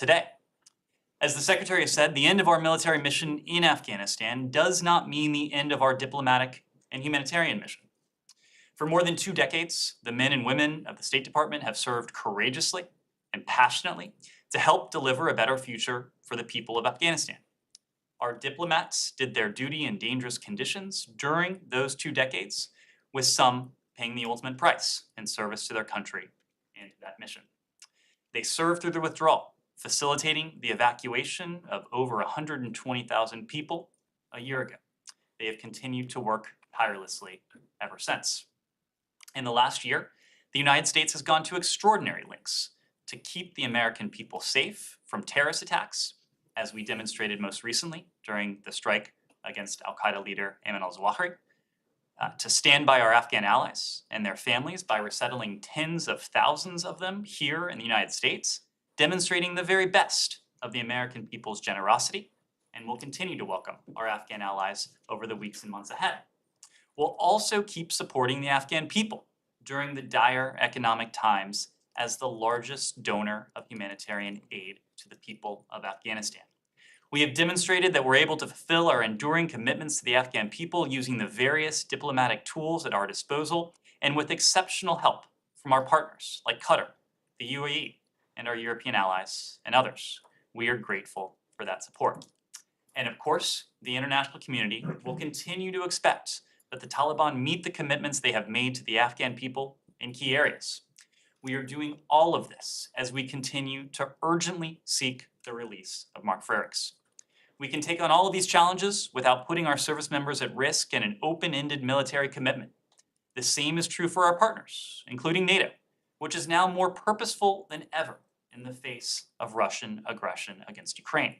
today. As the Secretary has said, the end of our military mission in Afghanistan does not mean the end of our diplomatic and humanitarian mission. For more than 2 decades, the men and women of the State Department have served courageously and passionately to help deliver a better future for the people of Afghanistan. Our diplomats did their duty in dangerous conditions during those 2 decades, with some paying the ultimate price in service to their country and that mission. They served through the withdrawal, facilitating the evacuation of over 120,000 people a year ago. They have continued to work tirelessly ever since. In the last year, the United States has gone to extraordinary lengths to keep the American people safe from terrorist attacks, as we demonstrated most recently during the strike against al-Qaeda leader Ayman al-Zawahiri, to stand by our Afghan allies and their families by resettling tens of thousands of them here in the United States, demonstrating the very best of the American people's generosity, and will continue to welcome our Afghan allies over the weeks and months ahead. We'll also keep supporting the Afghan people during the dire economic times as the largest donor of humanitarian aid to the people of Afghanistan. We have demonstrated that we're able to fulfill our enduring commitments to the Afghan people using the various diplomatic tools at our disposal and with exceptional help from our partners like Qatar, the UAE, and our European allies and others. We are grateful for that support. And of course, the international community will continue to expect that the Taliban meet the commitments they have made to the Afghan people in key areas. We are doing all of this as we continue to urgently seek the release of Mark Frerichs. We can take on all of these challenges without putting our service members at risk in an open-ended military commitment. The same is true for our partners, including NATO, which is now more purposeful than ever in the face of Russian aggression against Ukraine.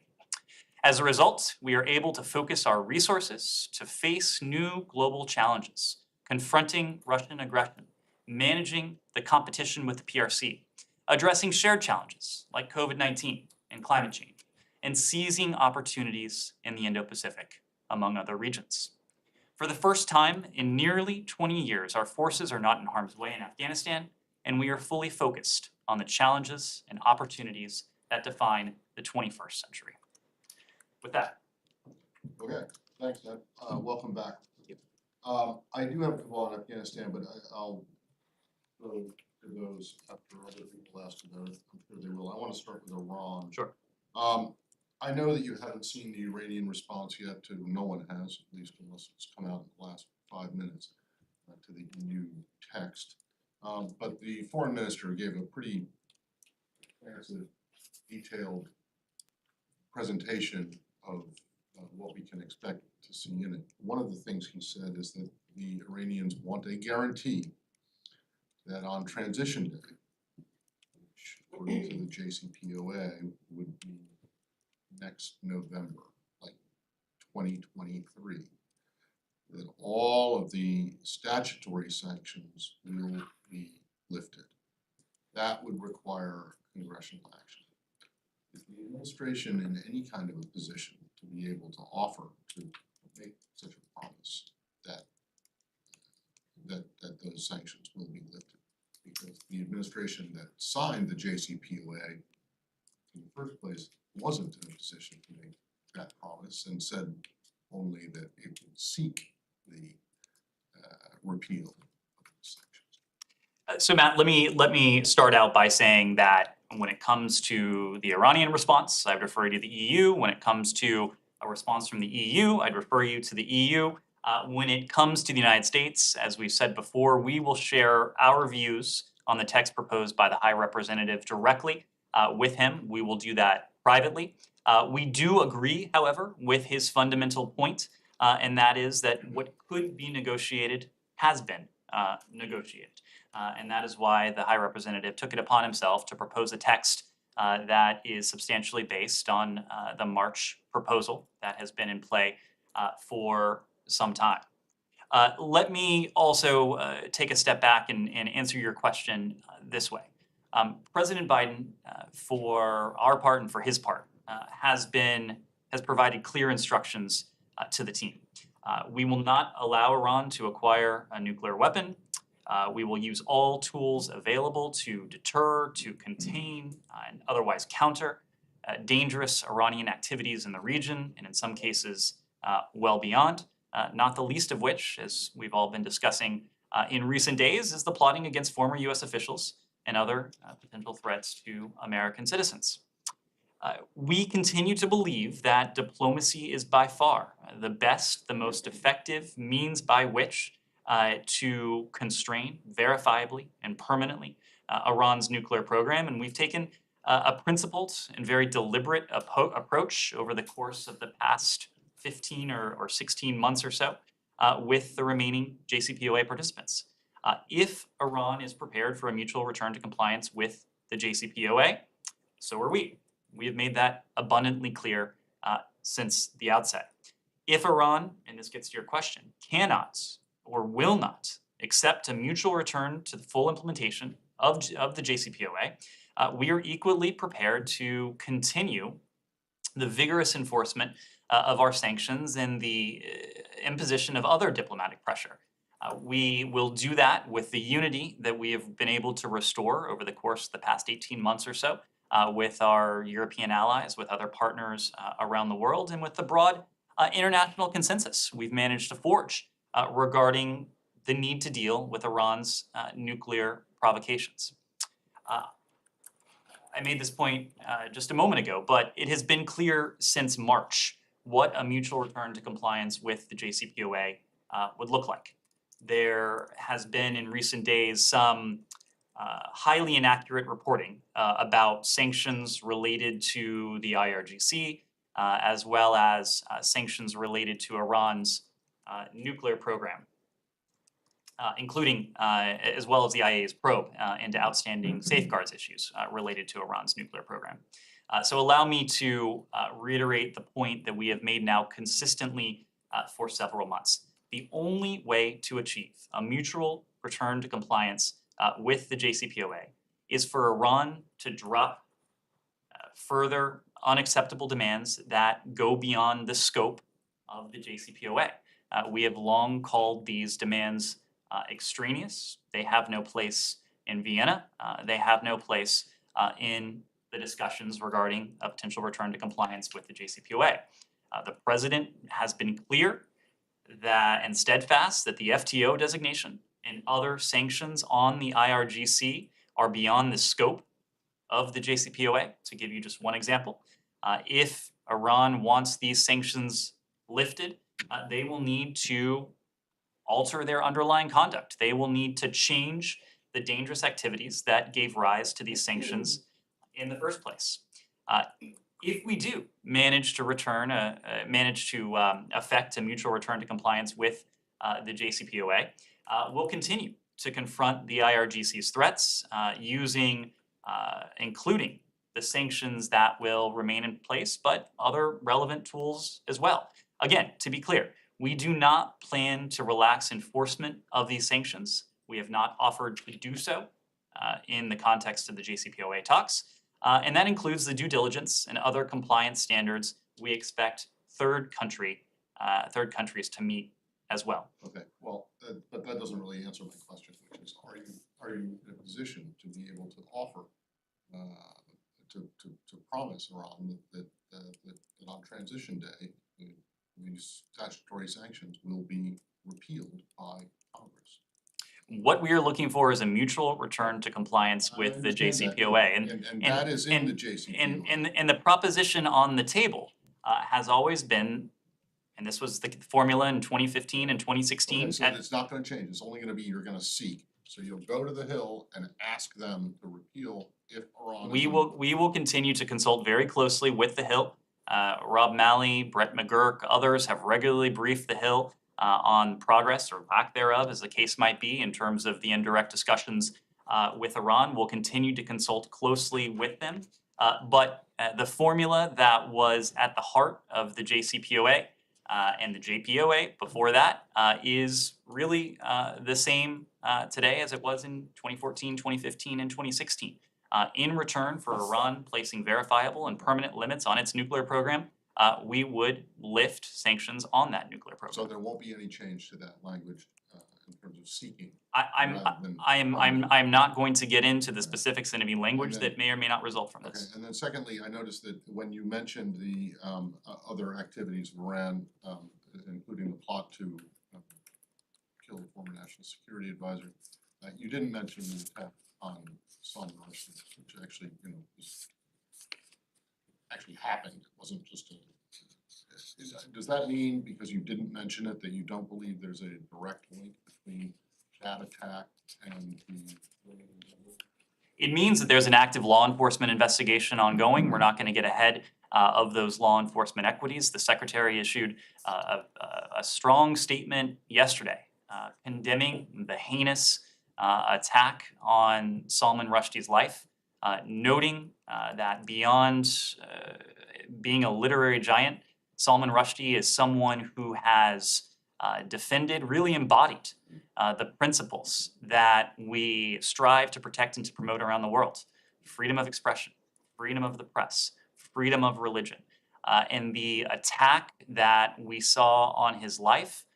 As a result, we are able to focus our resources to face new global challenges, confronting Russian aggression, managing the competition with the PRC, addressing shared challenges like COVID-19 and climate change, and seizing opportunities in the Indo-Pacific, among other regions. For the first time in nearly 20 years, our forces are not in harm's way in Afghanistan, and we are fully focused on the challenges and opportunities that define the 21st century. With that. Okay, thanks, Ned. Welcome back. I do have a couple on Afghanistan, but I'll go to those after other people ask about it. I'm sure they will. I want to start with Iran. Sure. I know that you haven't seen the Iranian response yet to, no one has, at least unless it's come out in the last 5 minutes, to the EU text. But the foreign minister gave a pretty detailed presentation of what we can expect to see in it. One of the things he said is that the Iranians want a guarantee that on transition day, which according to the JCPOA would be next November, like 2023, that all of the statutory sanctions will be lifted. That would require congressional action. Is the administration in any kind of a position to be able to offer to make such a promise that those sanctions will be lifted? Because the administration that signed the JCPOA in the first place wasn't in a position to make that promise and said only that it would seek the repeal of those sanctions. So Matt, let me start out by saying that when it comes to the Iranian response, I'd refer you to the EU. When it comes to a response from the EU, I'd refer you to the EU. When it comes to the United States, as we've said before, we will share our views on the text proposed by the High Representative directly with him. We will do that privately. We do agree, however, with his fundamental point, and that is that what could be negotiated has been negotiated. And that is why the High Representative took it upon himself to propose a text that is substantially based on the March proposal that has been in play for some time. Let me also take a step back and answer your question this way. President Biden, for our part and for his part, has provided clear instructions to the team. We will not allow Iran to acquire a nuclear weapon. We will use all tools available to deter, to contain, and otherwise counter dangerous Iranian activities in the region, and in some cases, well beyond, not the least of which, as we've all been discussing in recent days, is the plotting against former U.S. officials and other potential threats to American citizens. We continue to believe that diplomacy is by far the best, the most effective means by which to constrain verifiably and permanently Iran's nuclear program. And we've taken a principled and very deliberate approach over the course of the past 15 or 16 months or so with the remaining JCPOA participants. If Iran is prepared for a mutual return to compliance with the JCPOA, so are we. We have made that abundantly clear since the outset. If Iran, and this gets to your question, cannot or will not accept a mutual return to the full implementation of the JCPOA, we are equally prepared to continue the vigorous enforcement of our sanctions and the imposition of other diplomatic pressure. We will do that with the unity that we have been able to restore over the course of the past 18 months or so with our European allies, with other partners around the world, and with the broad international consensus we've managed to forge regarding the need to deal with Iran's nuclear provocations. I made this point just a moment ago, but it has been clear since March what a mutual return to compliance with the JCPOA would look like. There has been in recent days some highly inaccurate reporting about sanctions related to the IRGC, as well as sanctions related to Iran's nuclear program, including as well as the IAEA's probe into outstanding safeguards issues related to Iran's nuclear program. So allow me to reiterate the point that we have made now consistently for several months. The only way to achieve a mutual return to compliance with the JCPOA is for Iran to drop further unacceptable demands that go beyond the scope of the JCPOA. We have long called these demands extraneous. They have no place in Vienna. They have no place in the discussions regarding a potential return to compliance with the JCPOA. The president has been clear that and steadfast that the FTO designation and other sanctions on the IRGC are beyond the scope of the JCPOA. To give you just one example, if Iran wants these sanctions lifted, they will need to alter their underlying conduct. They will need to change the dangerous activities that gave rise to these sanctions in the first place. If we do manage to effect a mutual return to compliance with the JCPOA, we'll continue to confront the IRGC's threats using, including the sanctions that will remain in place, but other relevant tools as well. Again, to be clear, we do not plan to relax enforcement of these sanctions. We have not offered to do so in the context of the JCPOA talks. And that includes the due diligence and other compliance standards we expect third countries to meet as well. Okay, well, but that doesn't really answer my question, which is, are you in a position to be able to offer, to promise Iran that on transition day, these statutory sanctions will be repealed by Congress? What we are looking for is a mutual return to compliance with the JCPOA. And that is in the JCPOA. And the proposition on the table has always been, and this was the formula in 2015 and 2016. Okay, so it's not going to change. It's only going to be you're going to seek. So you'll go to the Hill and ask them to repeal if Iran. We will continue to consult very closely with the Hill. Rob Malley, Brett McGurk, others have regularly briefed the Hill on progress or lack thereof, as the case might be, in terms of the indirect discussions with Iran. We'll continue to consult closely with them. But the formula that was at the heart of the JCPOA and the JPOA before that is really the same today as it was in 2014, 2015, and 2016. In return for Iran placing verifiable and permanent limits on its nuclear program, we would lift sanctions on that nuclear program. So there won't be any change to that language in terms of seeking. I'm rather than I'm not going to get into the specifics in any language And then- that may or may not result from Okay, this. and then secondly, I noticed that when you mentioned the other activities of Iran, including the plot to kill the former national security advisor, you didn't mention the attack on Salman Rushdie, which actually, actually happened. It wasn't just a. Does that mean, because you didn't mention it, that you don't believe there's a direct link between that attack and the? It means that there's an active law enforcement investigation ongoing. We're not going to get ahead of those law enforcement equities. The Secretary issued a strong statement yesterday condemning the heinous attack on Salman Rushdie's life, noting that beyond being a literary giant, Salman Rushdie is someone who has defended, really embodied the principles that we strive to protect and to promote around the world: freedom of expression, freedom of the press, freedom of religion. And the attack that we saw on his life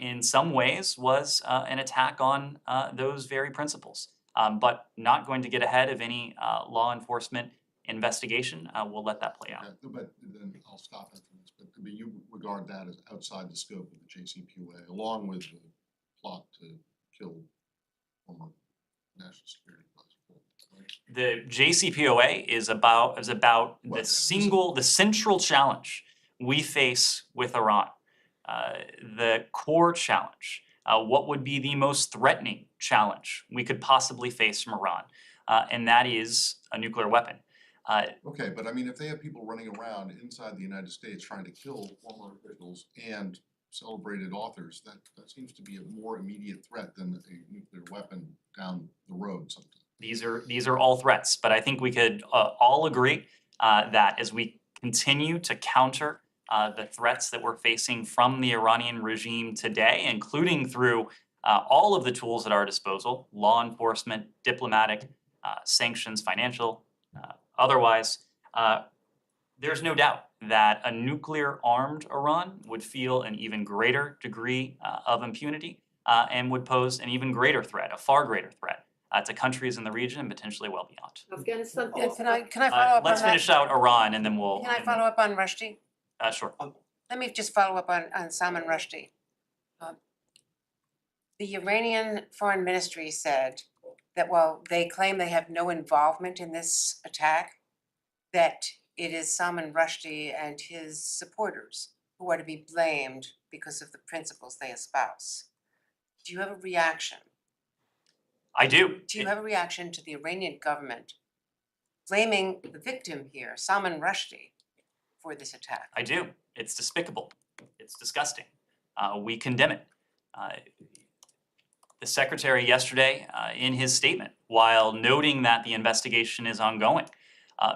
in some ways was an attack on those very principles. But not going to get ahead of any law enforcement investigation. We'll let that play out. Okay, but then I'll stop after this, but you regard that as outside the scope of the JCPOA, along with the plot to kill former national security advisor, right? The JCPOA is about Well, the central challenge we face with Iran, the core challenge. What would be the most threatening challenge we could possibly face from Iran, and that is a nuclear weapon. Okay, but I mean, if they have people running around inside the United States trying to kill former officials and celebrated authors, that seems to be a more immediate threat than a nuclear weapon down the road sometimes. These are all threats, but I think we could all agree that as we continue to counter the threats that we're facing from the Iranian regime today, including through all of the tools at our disposal: law enforcement, diplomatic, sanctions, financial, otherwise, there's no doubt that a nuclear-armed Iran would feel an even greater degree of impunity and would pose an even greater threat, a far greater threat to countries in the region and potentially well beyond. Afghanistan. Can I follow up on Let's that? finish out Iran and then we'll. Can I follow up on Rushdie? Sure. Let me just follow up on Salman Rushdie. The Iranian Foreign Ministry said that while they claim they have no involvement in this attack, that it is Salman Rushdie and his supporters who are to be blamed because of the principles they espouse. Do you have a reaction? I do. Do you have a reaction to the Iranian government blaming the victim here, Salman Rushdie, for this attack? I do. It's despicable. It's disgusting. We condemn it. The Secretary yesterday, in his statement, while noting that the investigation is ongoing,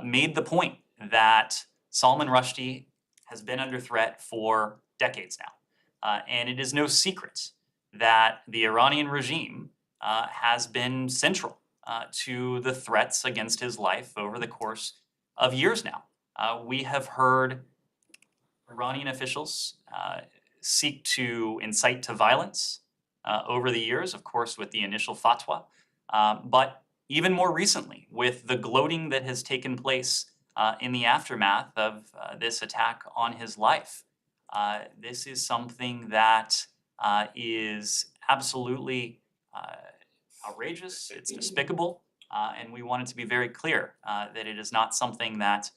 made the point that Salman Rushdie has been under threat for decades now. And it is no secret that the Iranian regime has been central to the threats against his life over the course of years now. We have heard Iranian officials seek to incite to violence over the years, of course, with the initial fatwa, but even more recently with the gloating that has taken place in the aftermath of this attack on his life. This is something that is absolutely outrageous, it's despicable, and we want it to be very clear that it is not something that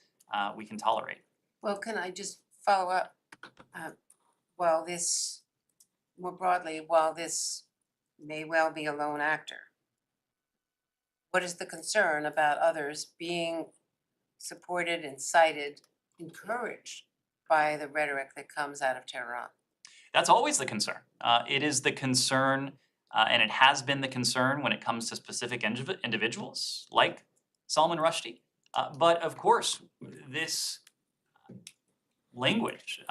we can tolerate. Well, can I just follow up? While this, more broadly, while this may well be a lone actor, what is the concern about others being supported, incited, encouraged by the rhetoric that comes out of Tehran? That's always the concern. It is the concern, and it has been the concern when it comes to specific individuals like Salman Rushdie. But of course, this language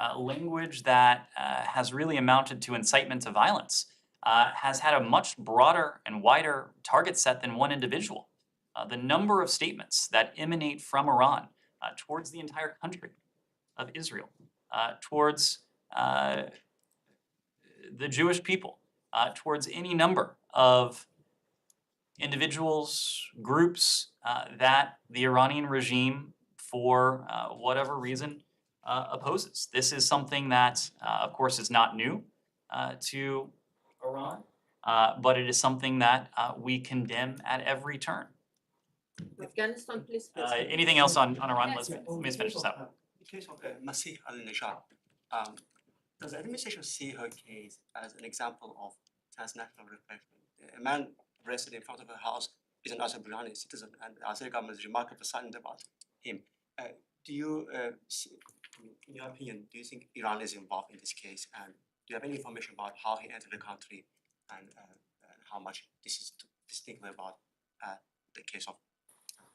that has really amounted to incitement to violence, has had a much broader and wider target set than one individual. The number of statements that emanate from Iran towards the entire country of Israel, towards the Jewish people, towards any number of individuals, groups that the Iranian regime, for whatever reason, opposes. This is something that, of course, is not new to Iran, but it is something that we condemn at every turn. Afghanistan, please. Anything else on Iran? Let's finish this up. In case of Masih al-Nijab, does the administration see her case as an example of transnational repression? A man arrested in front of her house is an Azerbaijani citizen, and the Azeri government is remarkably silent about him. Do you, in your opinion, do you think Iran is involved in this case? And do you have any information about how he entered the country and how much this is distinctly about the case of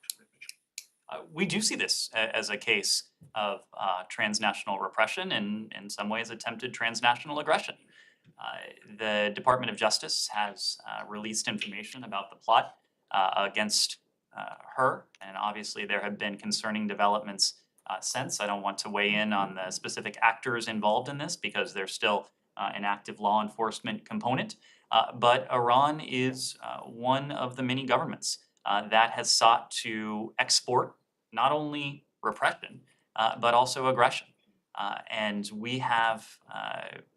repression? We do see this as a case of transnational repression and, in some ways, attempted transnational aggression. The Department of Justice has released information about the plot against her, and obviously there have been concerning developments since. I don't want to weigh in on the specific actors involved in this because there's still an active law enforcement component, but Iran is one of the many governments that has sought to export not only repression, but also aggression. And we have,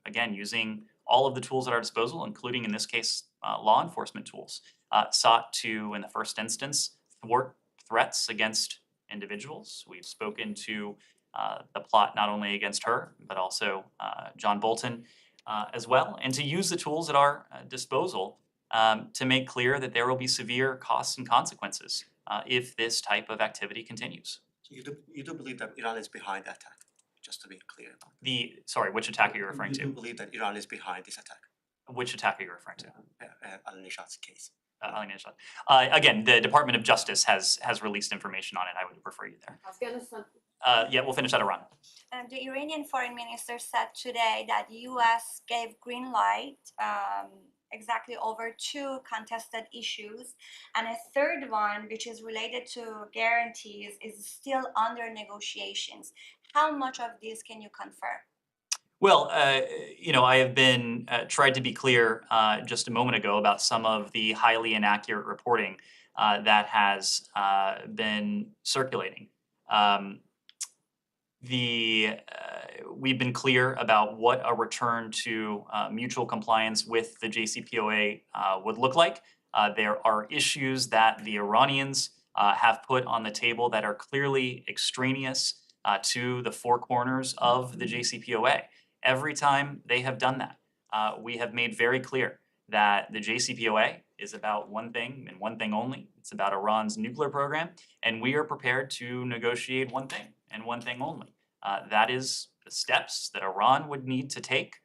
again, using all of the tools at our disposal, including in this case, law enforcement tools, sought to, in the first instance, thwart threats against individuals. We've spoken to the plot not only against her, but also John Bolton as well, and to use the tools at our disposal to make clear that there will be severe costs and consequences if this type of activity continues. So you do believe that Iran is behind the attack, just to be clear about Sorry, which attack are you referring You do to? believe that Iran is behind this attack, Which attack are you referring to? al-Nijab's case? Again, the Department of Justice has released information on it. I would refer you there. Afghanistan. Yeah, we'll finish at Iran. The Iranian foreign minister said today that U.S. gave green light exactly over 2 contested issues, and a third one, which is related to guarantees, is still under negotiations. How much of this can you confirm? Well, I have been tried to be clear just a moment ago about some of the highly inaccurate reporting that has been circulating. We've been clear about what a return to mutual compliance with the JCPOA would look like. There are issues that the Iranians have put on the table that are clearly extraneous to the 4 corners of the JCPOA. Every time they have done that, we have made very clear that the JCPOA is about one thing and one thing only. It's about Iran's nuclear program, and we are prepared to negotiate one thing and one thing only. That is the steps that Iran would need to take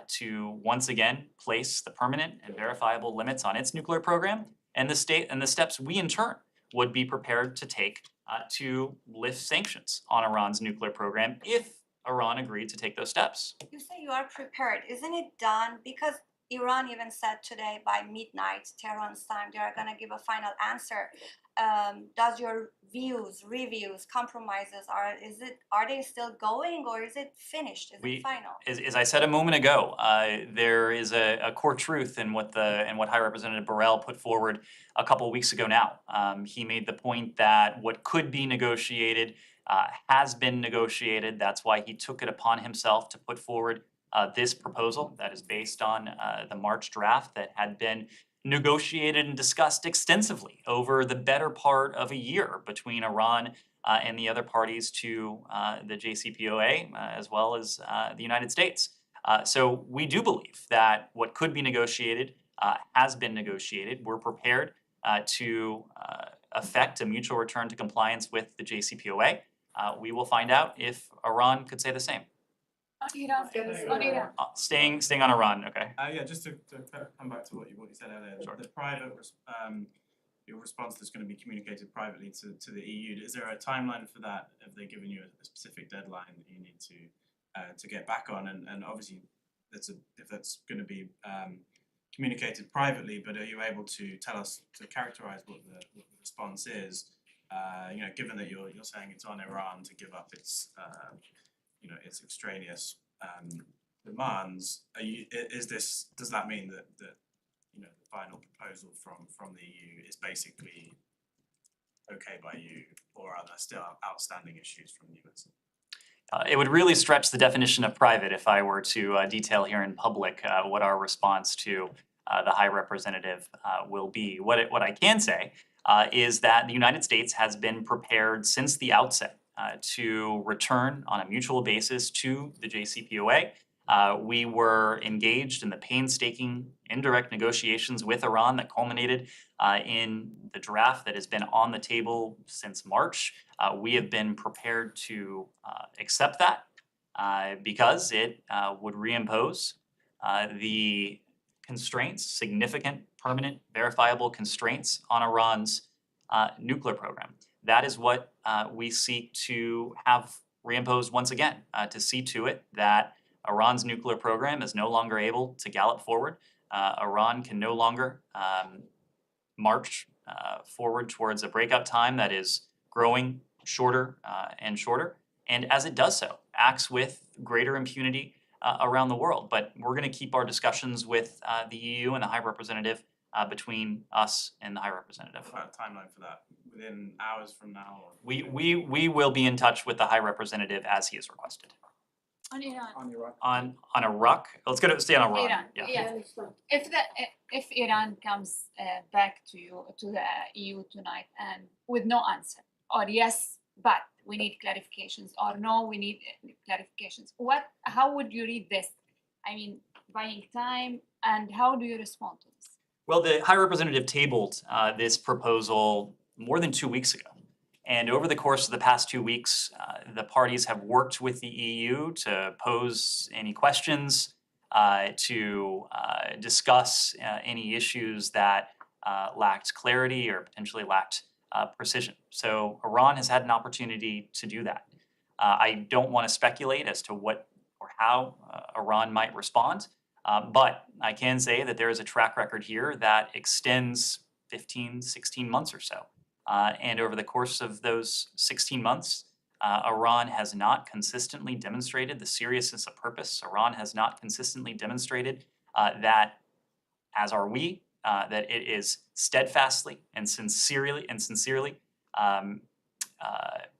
to once again place the permanent and verifiable limits on its nuclear program, and the steps we in turn would be prepared to take to lift sanctions on Iran's nuclear program if Iran agreed to take those steps. You say you are prepared. Isn't it done? Because Iran even said today by midnight, Tehran's time, they are going to give a final answer. Does your reviews, compromises, are they still going, or is it finished? Is it final? As I said a moment ago, there is a core truth in what High Representative Borrell put forward a couple of weeks ago now. He made the point that what could be negotiated has been negotiated. That's why he took it upon himself to put forward this proposal that is based on the March draft that had been negotiated and discussed extensively over the better part of a year between Iran and the other parties to the JCPOA, as well as the United States. So we do believe that what could be negotiated has been negotiated. We're prepared to effect a mutual return to compliance with the JCPOA. We will find out if Iran could say the same. Staying on Iran, okay. Yeah, just to come back to what you said earlier, Sure. the private your response that's going to be communicated privately to the EU. Is there a timeline for that? Have they given you a specific deadline that you need to get back on? And obviously, if that's going to be communicated privately, but are you able to tell us, to characterize what the response is? Given that you're saying it's on Iran to give up its its extraneous demands, does that mean that you know, the final proposal from the EU is basically okay by you, or are there still outstanding issues from the US? It would really stretch the definition of private if I were to detail here in public what our response to the High Representative will be. What I can say is that the United States has been prepared since the outset to return on a mutual basis to the JCPOA. We were engaged in the painstaking indirect negotiations with Iran that culminated in the draft that has been on the table since March. We have been prepared to accept that because it would reimpose the constraints, significant, permanent, verifiable constraints on Iran's nuclear program. That is what we seek to have reimposed once again, to see to it that Iran's nuclear program is no longer able to gallop forward. Iran can no longer march forward towards a breakout time that is growing shorter and shorter. And as it does so, acts with greater impunity around the world. But we're going to keep our discussions with the EU and the High Representative between us and the High Representative. What about a timeline for that? Within hours from now? Or We will be in touch with the High Representative as he is requested. On Iran. on Iraq? On Iraq, let's stay on Iran. Iran, Yeah. yeah. If Iran comes back to the EU tonight and with no answer, or yes, but we need clarifications, or no, we need clarifications, how would you read this? I mean, buying time, and how do you respond to this? Well, the High Representative tabled this proposal more than 2 weeks ago. And over the course of the past 2 weeks, the parties have worked with the EU to pose any questions, to discuss any issues that lacked clarity or potentially lacked precision. So Iran has had an opportunity to do that. I don't want to speculate as to what or how Iran might respond, but I can say that there is a track record here that extends 15, 16 months or so. And over the course of those 16 months, Iran has not consistently demonstrated the seriousness of purpose. Iran has not consistently demonstrated that, as are we, that it is steadfastly and sincerely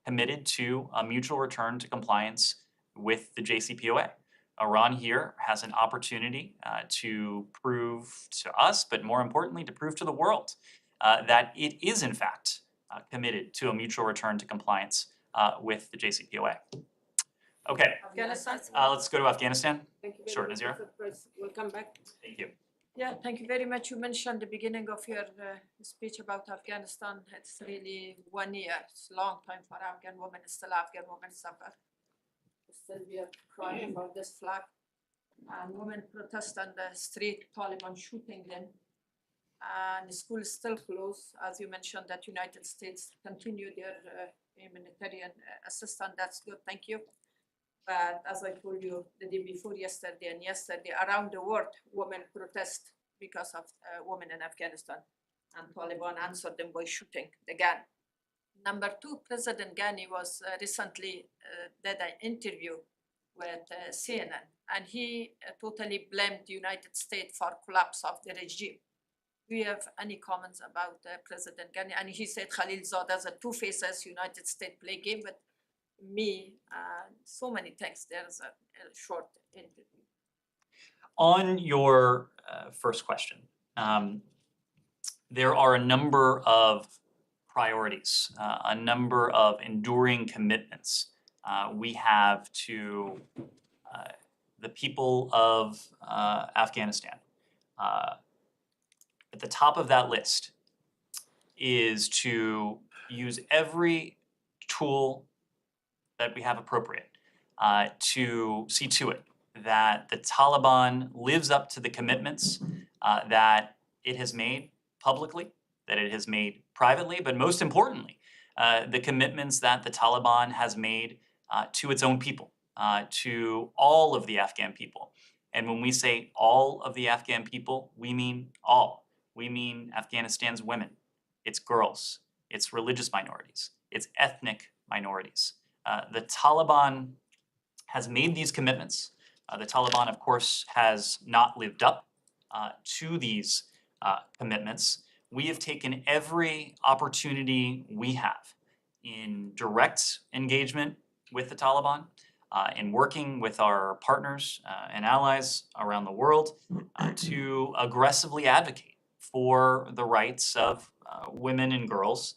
committed to a mutual return to compliance with the JCPOA. Iran here has an opportunity to prove to us, but more importantly, to prove to the world that it is in fact committed to a mutual return to compliance with the JCPOA. Okay, Afghanistan. let's go to Afghanistan. Thank you Sure, very much, Nazira. Mr. Price. Welcome back. Thank you. Yeah, thank you very much. You mentioned the beginning of your speech about Afghanistan. It's really 1 year. It's a long time for Afghan women. Still Afghan women suffer. Still we are crying about this flag. And women protest on the street, Taliban shooting them. And the school is still closed. As you mentioned, that United States continue their humanitarian assistance. That's good, thank you. But as I told you the day before yesterday and yesterday, around the world, women protest because of women in Afghanistan. And Taliban answered them by shooting the gun. Number two, President Ghani was recently did an interview with CNN, and he totally blamed the United States for collapse of the regime. Do you have any comments about President Ghani? And he said Khalilzad a two faces, United States play game with me, so many things. There's a short interview. On your first question, there are a number of priorities, a number of enduring commitments we have to the people of Afghanistan. At the top of that list is to use every tool that we have appropriate to see to it that the Taliban lives up to the commitments that it has made publicly, that it has made privately, but most importantly, the commitments that the Taliban has made to its own people, to all of the Afghan people. And when we say all of the Afghan people, we mean all. We mean Afghanistan's women, its girls, its religious minorities, its ethnic minorities. The Taliban has made these commitments The Taliban, of course, has not lived up to these commitments. We have taken every opportunity we have in direct engagement with the Taliban, in working with our partners and allies around the world to aggressively advocate for the rights of women and girls,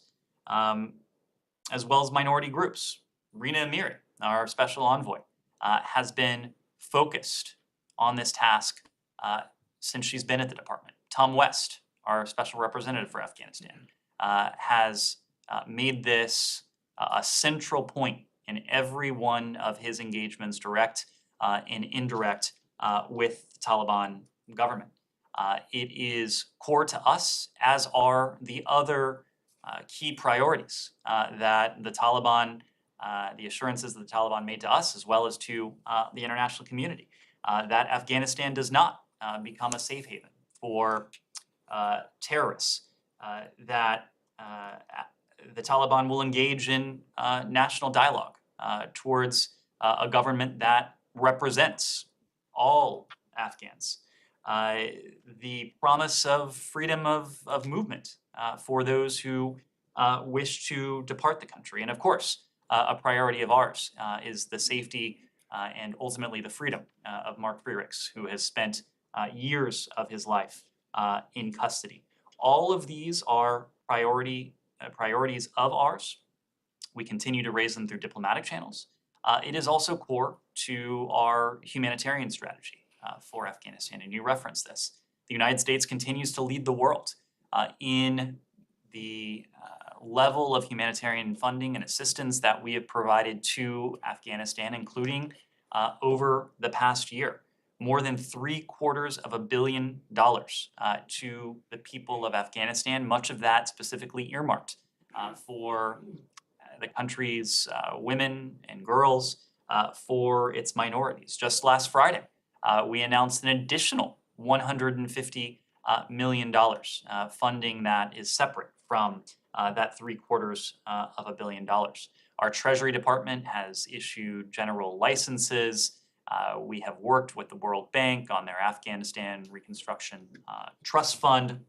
as well as minority groups. Rina Amiri, our special envoy, has been focused on this task since she's been at the department. Tom West, our special representative for Afghanistan, has made this a central point in every one of his engagements, direct and indirect, with the Taliban government. It is core to us, as are the other key priorities that the Taliban, the assurances that the Taliban made to us, as well as to the international community, that Afghanistan does not become a safe haven for terrorists, that the Taliban will engage in national dialogue towards a government that represents all Afghans. The promise of freedom of movement for those who wish to depart the country. And of course, a priority of ours is the safety and ultimately the freedom of Mark Frerichs, who has spent years of his life in custody. All of these are priorities of ours. We continue to raise them through diplomatic channels. It is also core to our humanitarian strategy for Afghanistan, and you referenced this. The United States continues to lead the world in the level of humanitarian funding and assistance that we have provided to Afghanistan, including over the past year. More than $750 million to the people of Afghanistan, much of that specifically earmarked for the country's women and girls, for its minorities. Just last Friday, we announced an additional $150 million funding that is separate from that $750 million. Our Treasury Department has issued general licenses. We have worked with the World Bank on their Afghanistan Reconstruction Trust Fund.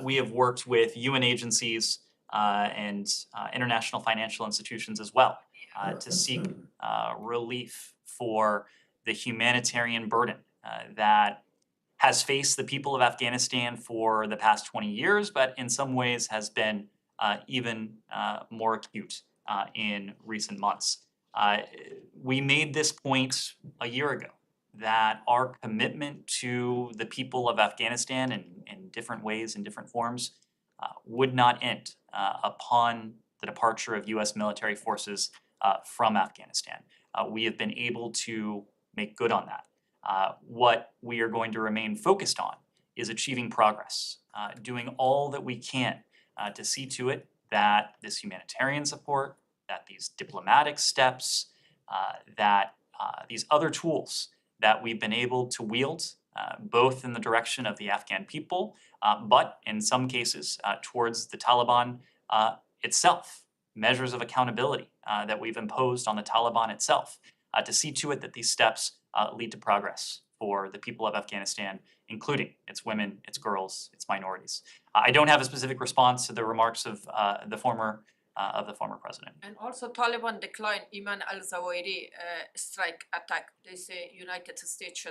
We have worked with UN agencies and international financial institutions as well to seek relief for the humanitarian burden that has faced the people of Afghanistan for the past 20 years, but in some ways has been even more acute in recent months. We made this point a year ago, that our commitment to the people of Afghanistan in different ways, in different forms, would not end upon the departure of US military forces from Afghanistan. We have been able to make good on that. What we are going to remain focused on is achieving progress, doing all that we can to see to it that this humanitarian support, that these diplomatic steps, that these other tools that we've been able to wield, both in the direction of the Afghan people, but in some cases towards the Taliban itself, measures of accountability that we've imposed on the Taliban itself, to see to it that these steps lead to progress for the people of Afghanistan, including its women, its girls, its minorities. I don't have a specific response to the remarks of the former president. And also Taliban declined Iman al-Zawahiri strike attack. They say United States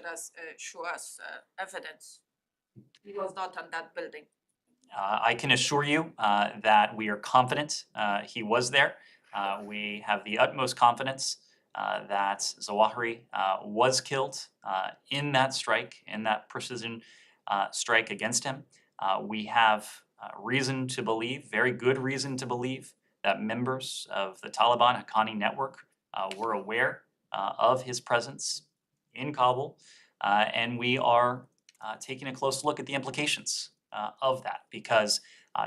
show us evidence. He was not on that building. I can assure you that we are confident he was there. We have the utmost confidence that Zawahiri was killed in that strike, in that precision strike against him. We have reason to believe, very good reason to believe, that members of the Taliban Haqqani network were aware of his presence in Kabul, and we are taking a close look at the implications of that, because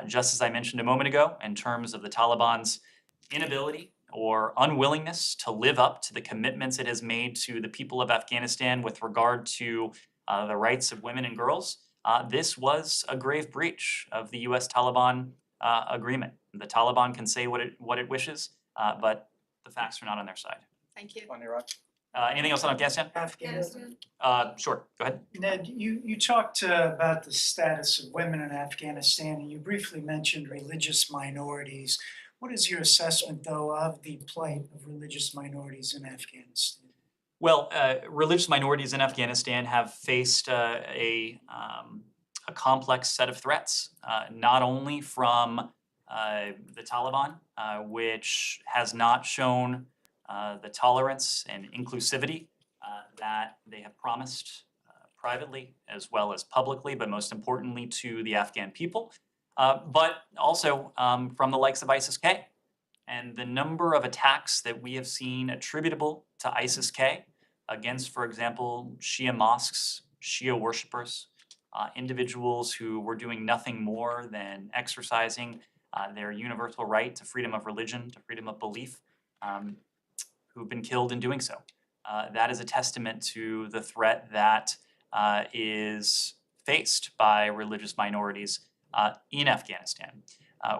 just as I mentioned a moment ago, in terms of the Taliban's inability or unwillingness to live up to the commitments it has made to the people of Afghanistan with regard to the rights of women and girls, this was a grave breach of the US-Taliban agreement. The Taliban can say what it wishes, but the facts are not on their side. Thank you. On Iraq? Anything else on Afghanistan? Afghanistan. Sure, go ahead. Ned, you talked about the status of women in Afghanistan, and you briefly mentioned religious minorities. What is your assessment, though, of the plight of religious minorities in Afghanistan? Well, religious minorities in Afghanistan have faced a complex set of threats, not only from the Taliban, which has not shown the tolerance and inclusivity that they have promised privately as well as publicly, but most importantly to the Afghan people, but also from the likes of ISIS-K. And the number of attacks that we have seen attributable to ISIS-K against, for example, Shia mosques, Shia worshippers, individuals who were doing nothing more than exercising their universal right to freedom of religion, to freedom of belief, who've been killed in doing so. That is a testament to the threat that is faced by religious minorities in Afghanistan.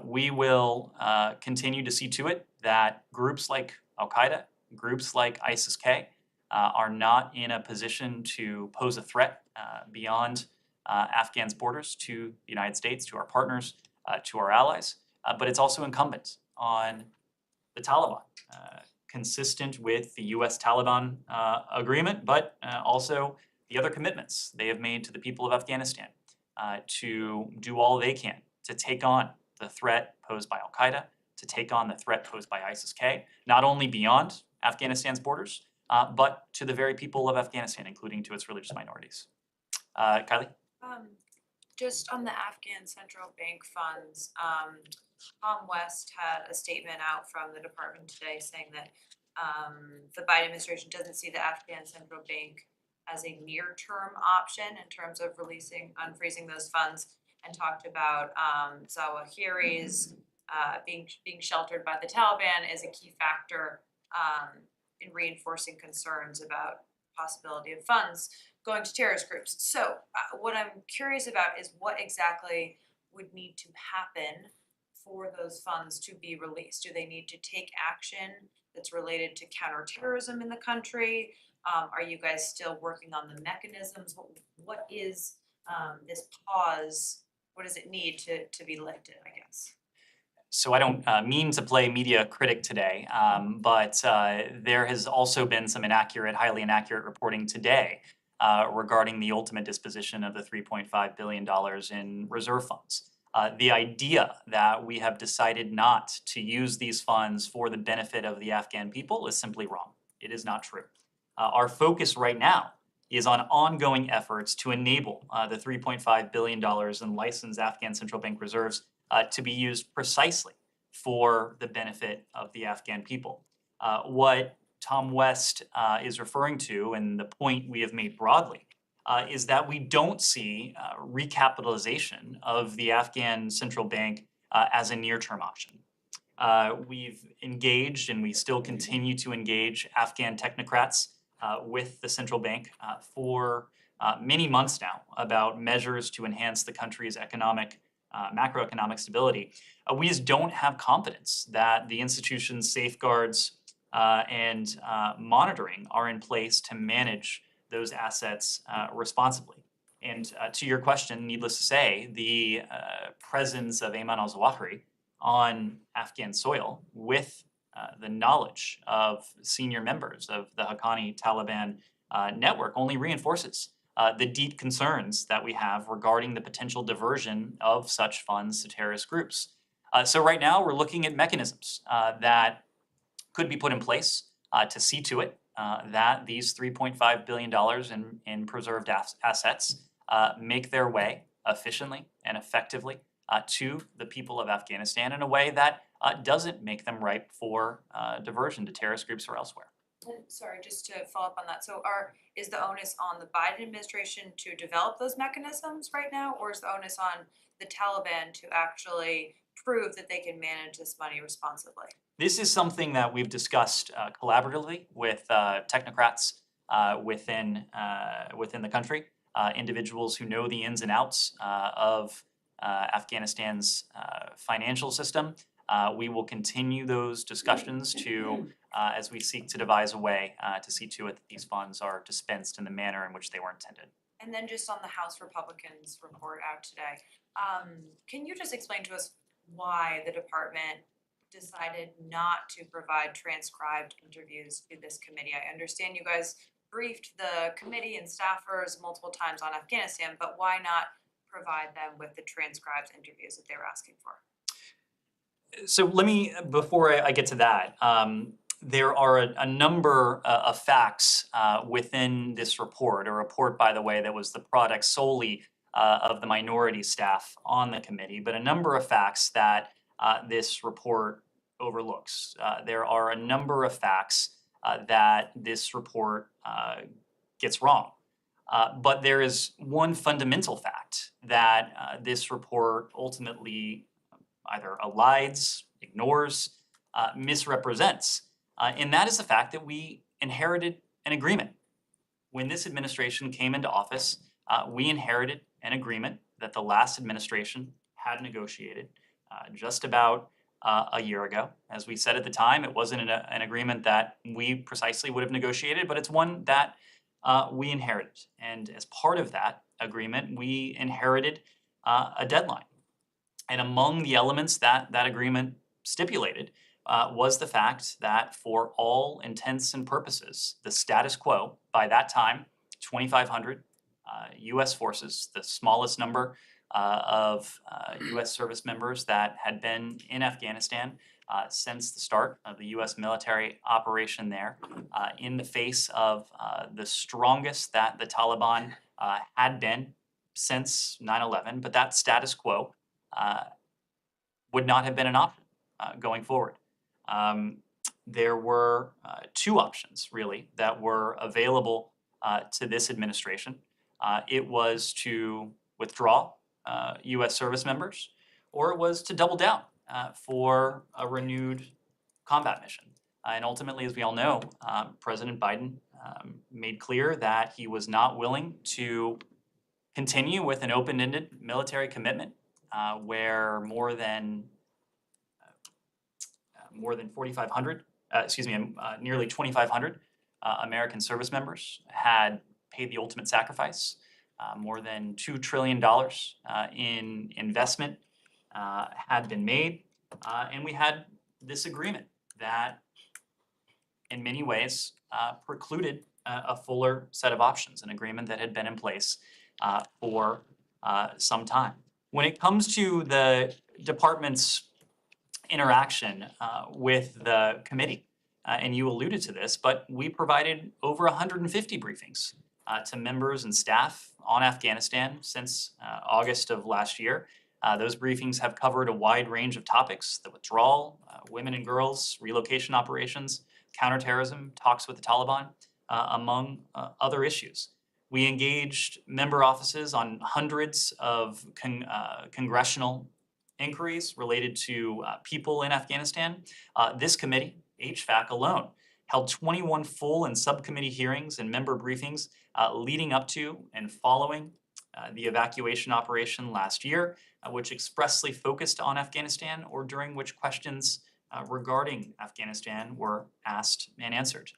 We will continue to see to it that groups like Al-Qaeda, groups like ISIS-K are not in a position to pose a threat beyond Afghan's borders to the United States, to our partners, to our allies. But it's also incumbent on the Taliban, consistent with the US-Taliban agreement, but also the other commitments they have made to the people of Afghanistan to do all they can to take on the threat posed by Al-Qaeda, to take on the threat posed by ISIS-K, not only beyond Afghanistan's borders, but to the very people of Afghanistan, including to its religious minorities. Kylie? Just on the Afghan central bank funds, Tom West had a statement out from the department today saying that the Biden administration doesn't see the Afghan central bank as a near-term option in terms of unfreezing those funds, and talked about Zawahiri's being sheltered by the Taliban as a key factor in reinforcing concerns about possibility of funds going to terrorist groups. So what I'm curious about is what exactly would need to happen for those funds to be released. Do they need to take action that's related to counterterrorism in the country? Are you guys still working on the mechanisms? What is this pause? What does it need to be lifted, I guess? So I don't mean to play media critic today, but there has also been some highly inaccurate reporting today regarding the ultimate disposition of the $3.5 billion in reserve funds. The idea that we have decided not to use these funds for the benefit of the Afghan people is simply wrong. It is not true. Our focus right now is on ongoing efforts to enable the $3.5 billion in licensed Afghan central bank reserves to be used precisely for the benefit of the Afghan people. What Tom West is referring to, and the point we have made broadly, is that we don't see recapitalization of the Afghan central bank as a near-term option. We've engaged, and we still continue to engage, Afghan technocrats with the central bank for many months now about measures to enhance the country's macroeconomic stability. We just don't have confidence that the institution's safeguards and monitoring are in place to manage those assets responsibly. And to your question, needless to say, the presence of Ayman al-Zawahiri on Afghan soil with the knowledge of senior members of the Haqqani Taliban network only reinforces the deep concerns that we have regarding the potential diversion of such funds to terrorist groups. So right now we're looking at mechanisms that could be put in place to see to it that these $3.5 billion in preserved assets make their way efficiently and effectively to the people of Afghanistan in a way that doesn't make them ripe for diversion to terrorist groups or elsewhere. And sorry, just to follow up on that. So is the onus on the Biden administration to develop those mechanisms right now, or is the onus on the Taliban to actually prove that they can manage this money responsibly? This is something that we've discussed collaboratively with technocrats within the country, individuals who know the ins and outs of Afghanistan's financial system. We will continue those discussions to as we seek to devise a way to see to it that these funds are dispensed in the manner in which they were intended. And then just on the House Republicans report out today, can you just explain to us why the department decided not to provide transcribed interviews to this committee? I understand you guys briefed the committee and staffers multiple times on Afghanistan, but why not provide them with the transcribed interviews that they were asking for? So let me, before I get to that, there are a number of facts within this report, a report, by the way, that was the product solely of the minority staff on the committee, but a number of facts that this report overlooks. There are a number of facts that this report gets wrong. But there is one fundamental fact that this report ultimately either elides, ignores, misrepresents, and that is the fact that we inherited an agreement. When this administration came into office, we inherited an agreement that the last administration had negotiated just about a year ago. As we said at the time, it wasn't an agreement that we precisely would have negotiated, but it's one that we inherited. And as part of that agreement, we inherited a deadline. And among the elements that that agreement stipulated was the fact that for all intents and purposes, the status quo, by that time, 2,500 US forces, the smallest number of US service members that had been in Afghanistan since the start of the US military operation there, in the face of the strongest that the Taliban had been since 9/11, but that status quo would not have been an option going forward. There were two options, really, that were available to this administration. It was to withdraw US service members, or it was to double down for a renewed combat mission. And ultimately, as we all know, President Biden made clear that he was not willing to continue with an open-ended military commitment where more than 4,500, nearly 2,500 American service members had paid the ultimate sacrifice. More than $2 trillion in investment had been made, and we had this agreement that in many ways precluded a fuller set of options, an agreement that had been in place for some time. When it comes to the department's interaction with the committee, and you alluded to this, but we provided over 150 briefings to members and staff on Afghanistan since August of last year. Those briefings have covered a wide range of topics: the withdrawal, women and girls, relocation operations, counterterrorism, talks with the Taliban, among other issues. We engaged member offices on hundreds of congressional inquiries related to people in Afghanistan. This committee, HFAC alone, held 21 full and subcommittee hearings and member briefings leading up to and following the evacuation operation last year, which expressly focused on Afghanistan, or during which questions regarding Afghanistan were asked and answered.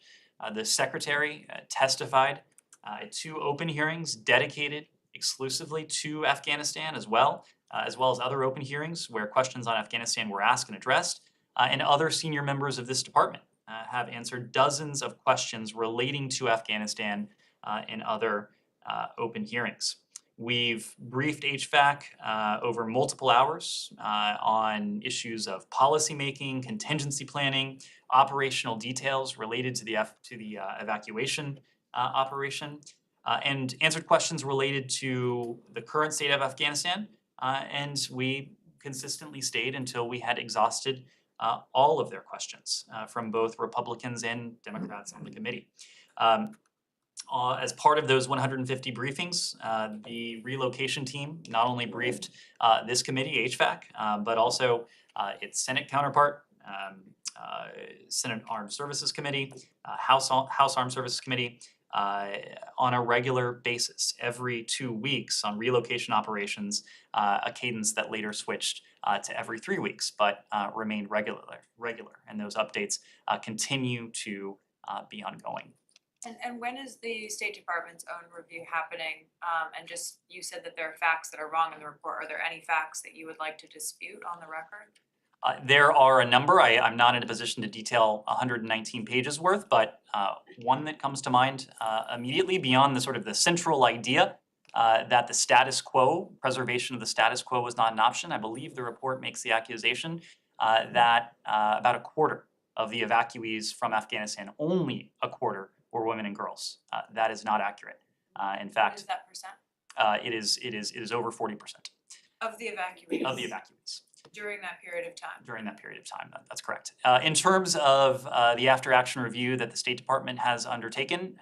The Secretary testified at 2 open hearings dedicated exclusively to Afghanistan as well as other open hearings where questions on Afghanistan were asked and addressed. And other senior members of this department have answered dozens of questions relating to Afghanistan in other open hearings. We've briefed HFAC over multiple hours on issues of policymaking, contingency planning, operational details related to the evacuation operation, and answered questions related to the current state of Afghanistan. And we consistently stayed until we had exhausted all of their questions from both Republicans and Democrats on the committee. As part of those 150 briefings, the relocation team not only briefed this committee, HFAC, but also its Senate counterpart, Senate Armed Services Committee, House Armed Services Committee, on a regular basis, every 2 weeks on relocation operations, a cadence that later switched to every 3 weeks, but remain regular. And those updates continue to be ongoing. And when is the State Department's own review happening? And just, you said that there are facts that are wrong in the report. Are there any facts that you would like to dispute on the record? There are a number. I'm not in a position to detail 119 pages worth, but one that comes to mind immediately beyond the sort of the central idea that the status quo, preservation of the status quo was not an option. I believe the report makes the accusation that about a quarter of the evacuees from Afghanistan, only a quarter, were women and girls. That is not accurate. In What fact, is that percent it is over 40% of the evacuees? of the evacuees During that period of time? during that period of time. That's correct. In terms of the after-action review that the State Department has undertaken,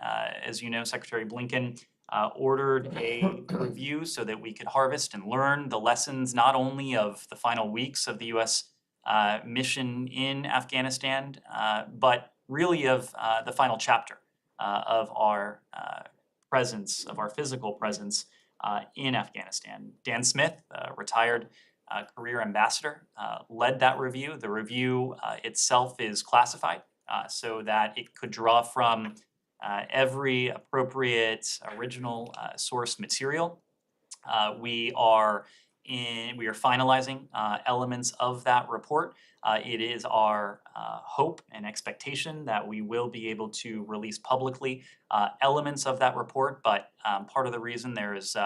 as you know, Secretary Blinken ordered a review so that we could harvest and learn the lessons not only of the final weeks of the U.S. Mission in Afghanistan, but really of the final chapter of our presence, of our physical presence in Afghanistan. Dan Smith, retired career ambassador, led that review. The review itself is classified so that it could draw from every appropriate original source material. We are finalizing elements of that report. It is our hope and expectation that we will be able to release publicly elements of that report, but part of the reason there is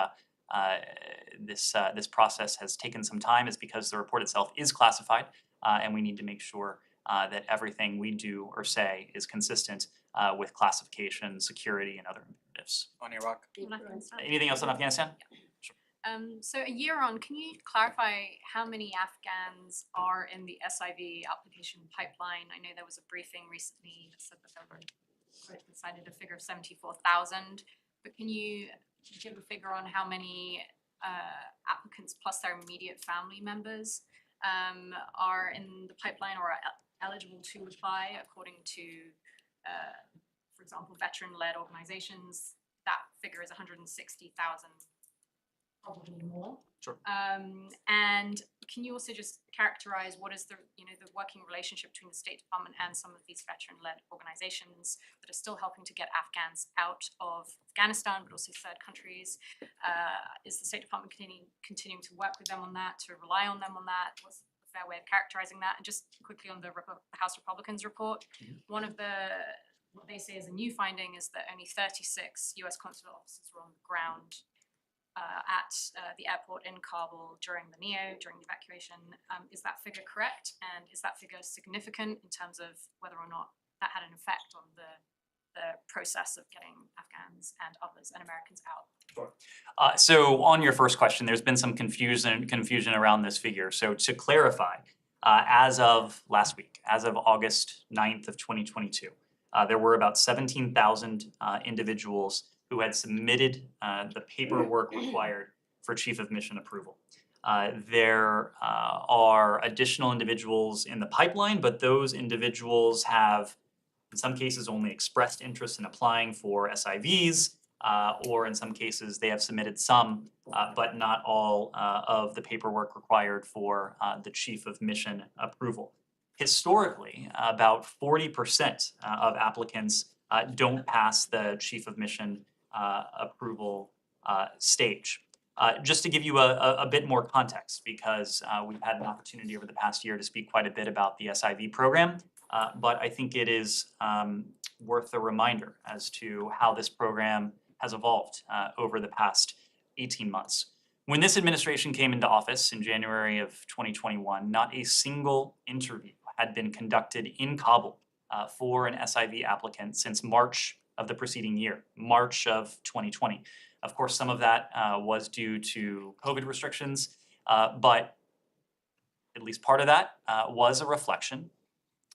this process has taken some time is because the report itself is classified, and we need to make sure that everything we do or say is consistent with classification, security, and other imperatives. On Iraq. Anything else on Afghanistan? So a year on, can you clarify how many Afghans are in the SIV application pipeline? I know there was a briefing recently that said that there were decided a figure of 74,000, but can you give a figure on how many applicants plus their immediate family members are in the pipeline or are eligible to apply according to, for example, veteran-led organizations? That figure is 160,000. Probably more. Sure. And can you also just characterize what is the working relationship between the State Department and some of these veteran-led organizations that are still helping to get Afghans out of Afghanistan, but also third countries? Is the State Department continuing to work with them on that, to rely on them on that? What's a fair way of characterizing that? And just quickly on the House Republicans report, one of what they say is a new finding is that only 36 US consular officers were on the ground at the airport in Kabul during the evacuation. Is that figure correct? And is that figure significant in terms of whether or not that had an effect on the process of getting Afghans and others and Americans out? Sure. So on your first question, there's been some confusion around this figure. So to clarify, as of last week, as of August 9th of 2022, there were about 17,000 individuals who had submitted the paperwork required for Chief of Mission approval. There are additional individuals in the pipeline, but those individuals have, in some cases, only expressed interest in applying for SIVs, or in some cases, they have submitted some, but not all of the paperwork required for the Chief of Mission approval. Historically, about 40% of applicants don't pass the Chief of Mission approval stage. Just to give you a bit more context, because we've had an opportunity over the past year to speak quite a bit about the SIV program, but I think it is worth a reminder as to how this program has evolved over the past 18 months. When this administration came into office in January of 2021, not a single interview had been conducted in Kabul for an SIV applicant since March of the preceding year, March of 2020. Of course, some of that was due to COVID restrictions, but at least part of that was a reflection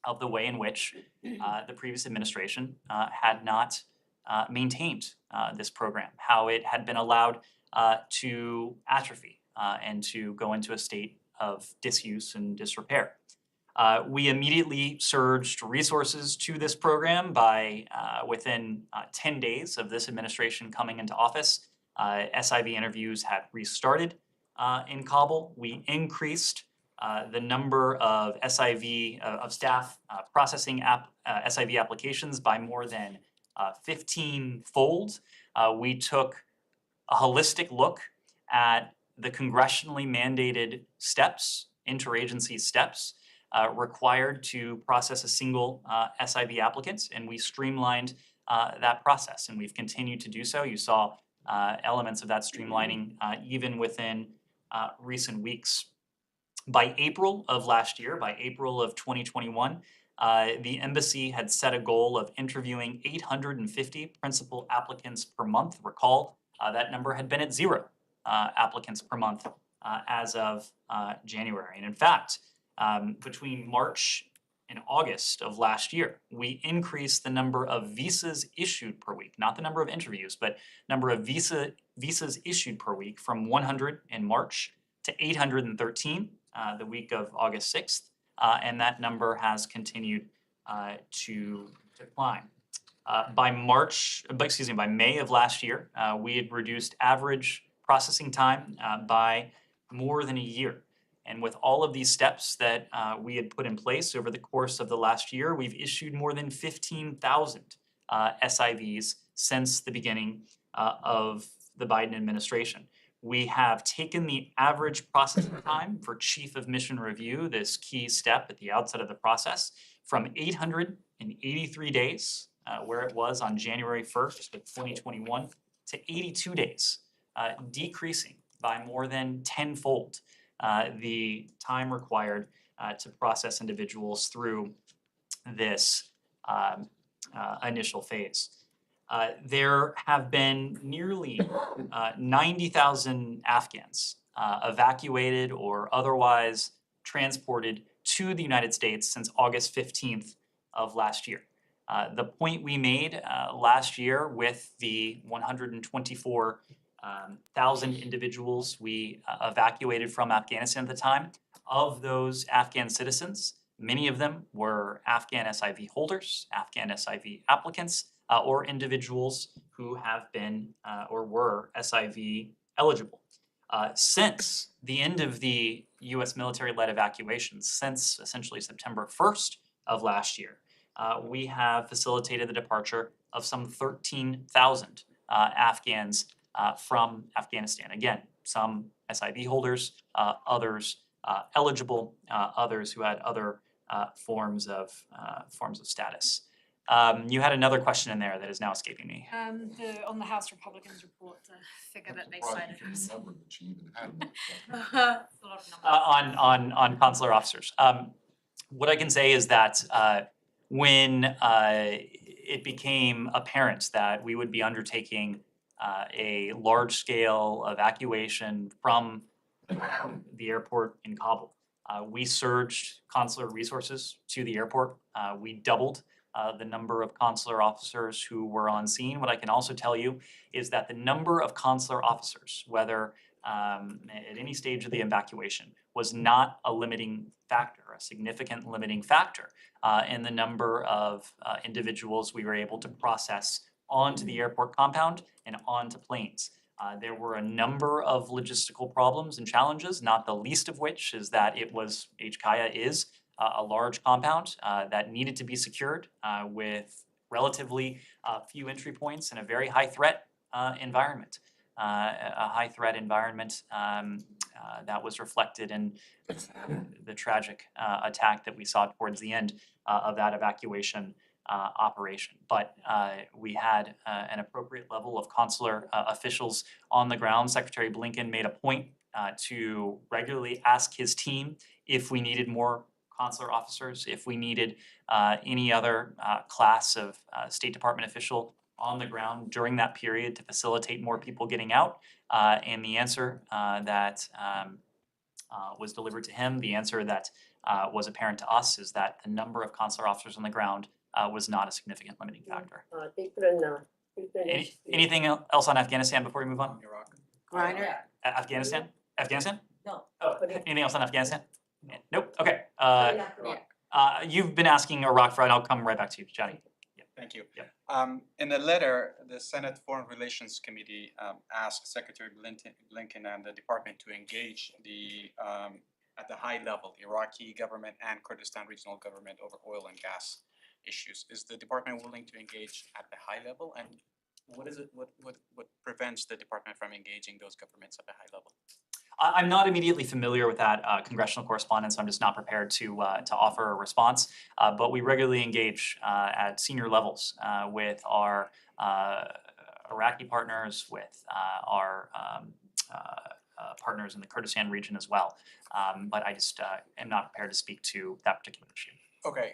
of the way in which the previous administration had not maintained this program, how it had been allowed to atrophy and to go into a state of disuse and disrepair. We immediately surged resources to this program by within 10 days of this administration coming into office. SIV interviews had restarted in Kabul. We increased the number of SIV, of staff processing SIV applications by more than 15-fold. We took a holistic look at the congressionally mandated steps, interagency steps, required to process a single SIV applicant, and we streamlined that process, and we've continued to do so. You saw elements of that streamlining even within recent weeks. By April of last year, by April of 2021, the embassy had set a goal of interviewing 850 principal applicants per month. Recall, that number had been at 0 applicants per month as of January. And in fact, between March and August of last year, we increased the number of visas issued per week, not the number of interviews, but number of visas issued per week from 100 in March to 813 the week of August 6th, and that number has continued to decline. By May of last year, we had reduced average processing time by more than a year. And with all of these steps that we had put in place over the course of the last year, we've issued more than 15,000 SIVs since the beginning of the Biden administration. We have taken the average processing time for Chief of Mission Review, this key step at the outset of the process, from 883 days, where it was on January 1st of 2021, to 82 days, decreasing by more than tenfold the time required to process individuals through this initial phase. There have been nearly 90,000 Afghans evacuated or otherwise transported to the United States since August 15th of last year. The point we made last year with the 124,000 individuals we evacuated from Afghanistan at the time, of those Afghan citizens, many of them were Afghan SIV holders, Afghan SIV applicants, or individuals who have been or were SIV eligible. Since the end of the US military-led evacuations, since essentially September 1st of last year, we have facilitated the departure of some 13,000 Afghans from Afghanistan. Again, some SIV holders, others eligible, others who had other forms of status. You had another question in there that is now escaping me. On the House Republicans report, the figure that they cited. I'm surprised you can remember that she even had one. It's a lot of numbers. On consular officers. What I can say is that when it became apparent that we would be undertaking a large-scale evacuation from the airport in Kabul, we surged consular resources to the airport. We doubled the number of consular officers who were on scene. What I can also tell you is that the number of consular officers, whether at any stage of the evacuation, was not a limiting factor, a significant limiting factor in the number of individuals we were able to process onto the airport compound and onto planes. There were a number of logistical problems and challenges, not the least of which is that HKIA is a large compound that needed to be secured with relatively few entry points in a very high threat environment. A high threat environment that was reflected in the tragic attack that we saw towards the end of that evacuation operation. But we had an appropriate level of consular officials on the ground. Secretary Blinken made a point to regularly ask his team if we needed more consular officers, if we needed any other class of State Department official on the ground during that period to facilitate more people getting out. And the answer that was delivered to him, the answer that was apparent to us, is that the number of consular officers on the ground was not a significant limiting factor. Anything else on Afghanistan before we move on? Griner? Afghanistan? Afghanistan? No. Oh, anything else on Afghanistan? Nope. Okay. You've been asking Iraq for, and I'll come right back to you, Johnny. Thank you. Yep. In a letter, the Senate Foreign Relations Committee asked Secretary Blinken and the department to engage the at the high level, Iraqi government and Kurdistan regional government over oil and gas issues. Is the department willing to engage at the high level? And what is it, what prevents the department from engaging those governments at the high level? I'm not immediately familiar with that congressional correspondence. I'm just not prepared to offer a response. But we regularly engage at senior levels with our Iraqi partners, with our partners in the Kurdistan region as well. But I just am not prepared to speak to that particular issue. Okay,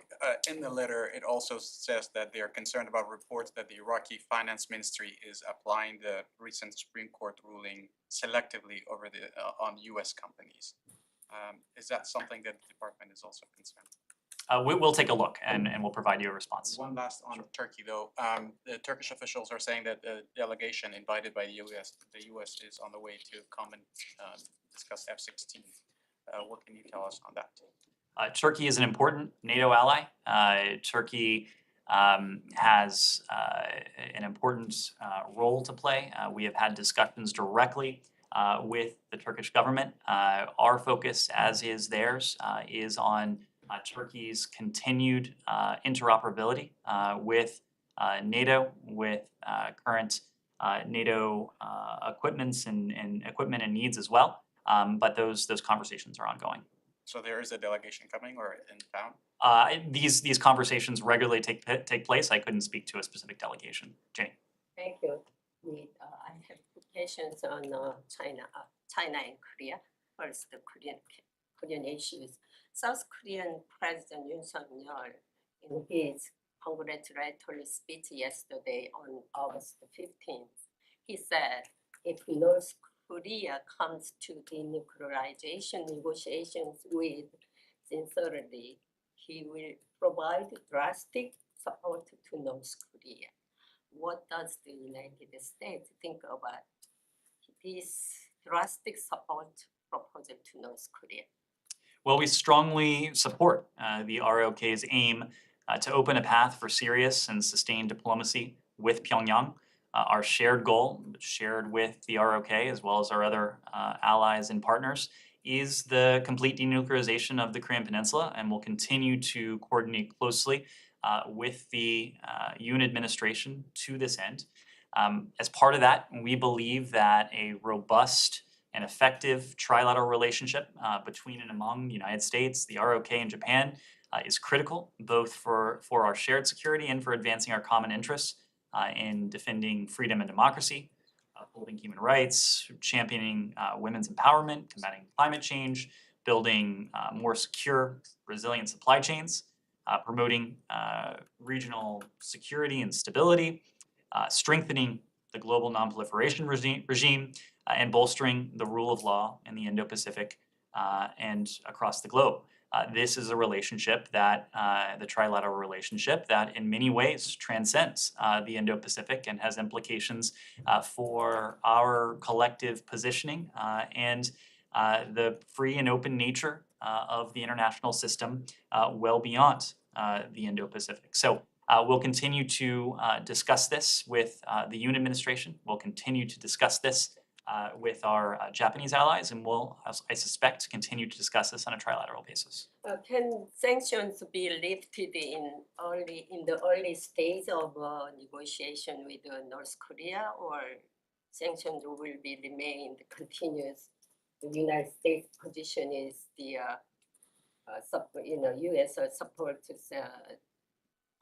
in the letter, it also says that they are concerned about reports that the Iraqi Finance Ministry is applying the recent Supreme Court ruling selectively over the on U.S. companies. Is that something that the department is also concerned? We'll take a look and we'll provide you a response. One last on Turkey, though. The Turkish officials are saying that the delegation invited by the U.S. is on the way to come and discuss F-16. What can you tell us on that? Turkey is an important NATO ally. Turkey has an important role to play. We have had discussions directly with the Turkish government. Our focus, as is theirs, is on Turkey's continued interoperability with NATO, with current NATO equipment and needs as well. But those conversations are ongoing. So there is a delegation coming or in town? These conversations regularly take place. I couldn't speak to a specific delegation. Jenny. Thank you. I have two questions on China and Korea. First, the Korean issues. South Korean President Yoon Suk-yeol, in his congratulatory speech yesterday on August 15th, he said, if North Korea comes to denuclearization negotiations with sincerity, he will provide drastic support to North Korea. What does the United States think about this drastic support proposal to North Korea? Well, we strongly support the ROK's aim to open a path for serious and sustained diplomacy with Pyongyang. Our shared goal, shared with the ROK as well as our other allies and partners, is the complete denuclearization of the Korean Peninsula, and we'll continue to coordinate closely with the Yoon administration to this end. As part of that, we believe that a robust and effective trilateral relationship between and among the United States, the ROK, and Japan is critical, both for our shared security and for advancing our common interests in defending freedom and democracy, upholding human rights, championing women's empowerment, combating climate change, building more secure, resilient supply chains, promoting regional security and stability, strengthening the global nonproliferation regime, and bolstering the rule of law in the Indo-Pacific and across the globe. This is a relationship that, the trilateral relationship, that in many ways transcends the Indo-Pacific and has implications for our collective positioning and the free and open nature of the international system well beyond the Indo-Pacific. So we'll continue to discuss this with the Yoon administration. We'll continue to discuss this with our Japanese allies, and we'll, I suspect, continue to discuss this on a trilateral basis. Can sanctions be lifted in the early stage of negotiation with North Korea, or sanctions will be remained continuous? The United States position is the U.S. support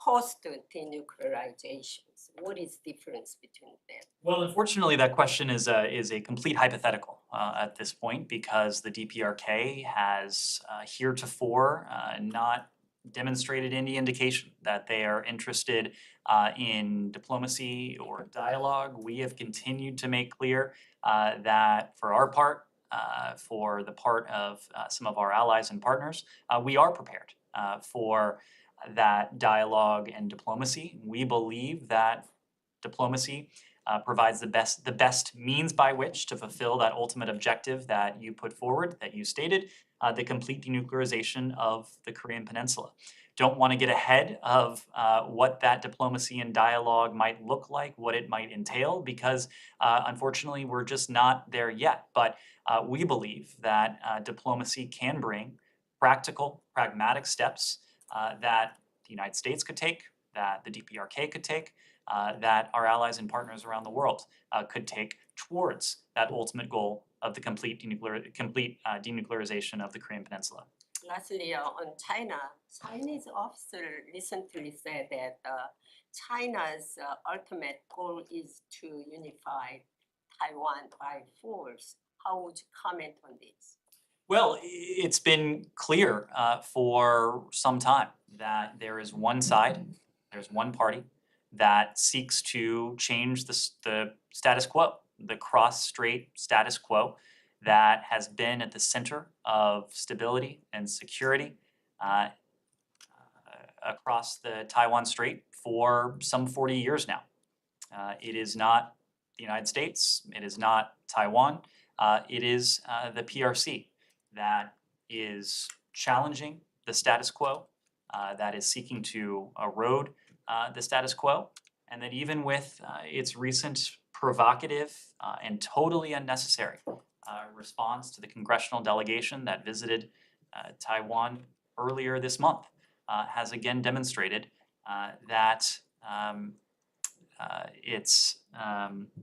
post denuclearizations. What is the difference between them? Well, unfortunately, that question is a complete hypothetical at this point, because the DPRK has heretofore not demonstrated any indication that they are interested in diplomacy or dialogue. We have continued to make clear that for our part, for the part of some of our allies and partners, we are prepared for that dialogue and diplomacy. We believe that diplomacy provides the best means by which to fulfill that ultimate objective that you put forward, that you stated, the complete denuclearization of the Korean Peninsula. don't want to get ahead of what that diplomacy and dialogue might look like, what it might entail, because unfortunately, we're just not there yet. But we believe that diplomacy can bring practical, pragmatic steps that the United States could take, that the DPRK could take, that our allies and partners around the world could take towards that ultimate goal of the complete denuclearization of the Korean Peninsula. Lastly, on China, Chinese officer recently said that China's ultimate goal is to unify Taiwan by force. How would you comment on this? Well, it's been clear for some time that there is one side, there's one party that seeks to change the status quo, the cross-strait status quo that has been at the center of stability and security across the Taiwan Strait for some 40 years now. It is not the United States, it is not Taiwan, it is the PRC that is challenging the status quo, that is seeking to erode the status quo, and that even with its recent provocative and totally unnecessary response to the congressional delegation that visited Taiwan earlier this month, has again demonstrated that its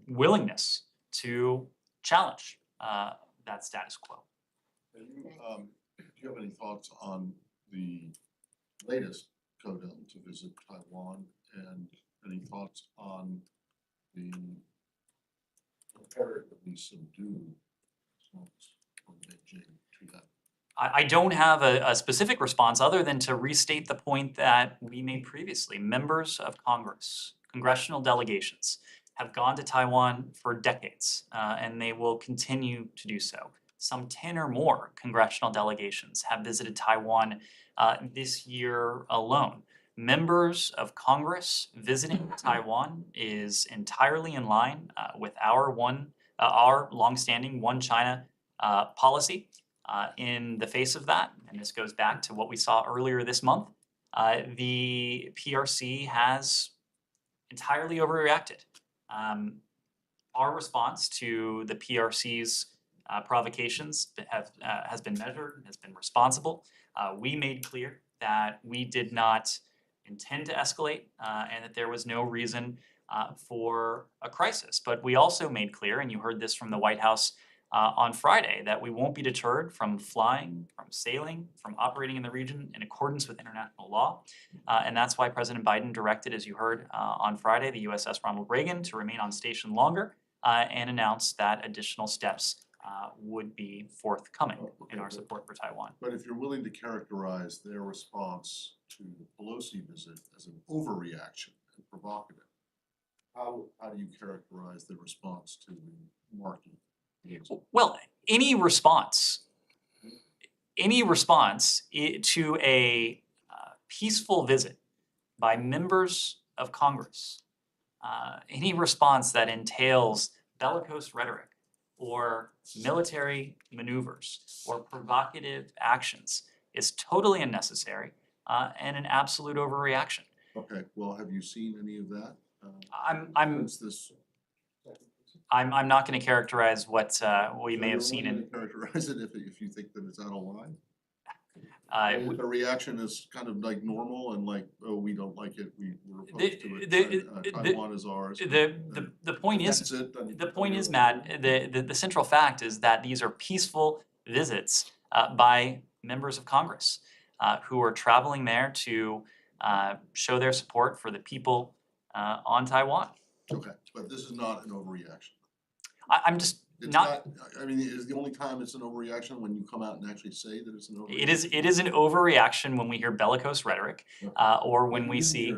willingness to challenge that status quo. And do you have any thoughts on the latest codel to visit Taiwan, and any thoughts on the comparatively subdued response from Beijing to that? I don't have a specific response other than to restate the point that we made previously. Members of Congress, congressional delegations, have gone to Taiwan for decades, and they will continue to do so. Some 10 or more congressional delegations have visited Taiwan this year alone. Members of Congress visiting Taiwan is entirely in line with our longstanding one China policy. In the face of that, and this goes back to what we saw earlier this month, the PRC has entirely overreacted. Our response to the PRC's provocations has been measured, has been responsible. We made clear that we did not intend to escalate and that there was no reason for a crisis. But we also made clear, and you heard this from the White House on Friday, that we won't be deterred from flying, from sailing, from operating in the region in accordance with international law. And that's why President Biden directed, as you heard on Friday, the USS Ronald Reagan to remain on station longer and announced that additional steps would be forthcoming in our support for Taiwan. But if you're willing to characterize their response to the Pelosi visit as an overreaction and provocative, how do you characterize the response to the Markey? Well, any response to a peaceful visit by members of Congress, any response that entails bellicose rhetoric or military maneuvers or provocative actions is totally unnecessary and an absolute overreaction. Okay, well, have you seen any of that? I'm not going to characterize what we may have seen in. Characterize it if you think that it's out of line. If the reaction is kind of like normal and like, oh, we don't like it, we're opposed to it. Taiwan is ours. The point is, Matt, the central fact is that these are peaceful visits by members of Congress who are traveling there to show their support for the people on Taiwan. Okay, but this is not an overreaction. I'm just not. I mean, is the only time it's an overreaction when you come out and actually say that it's an overreaction? It is an overreaction when we hear bellicose rhetoric, or when we see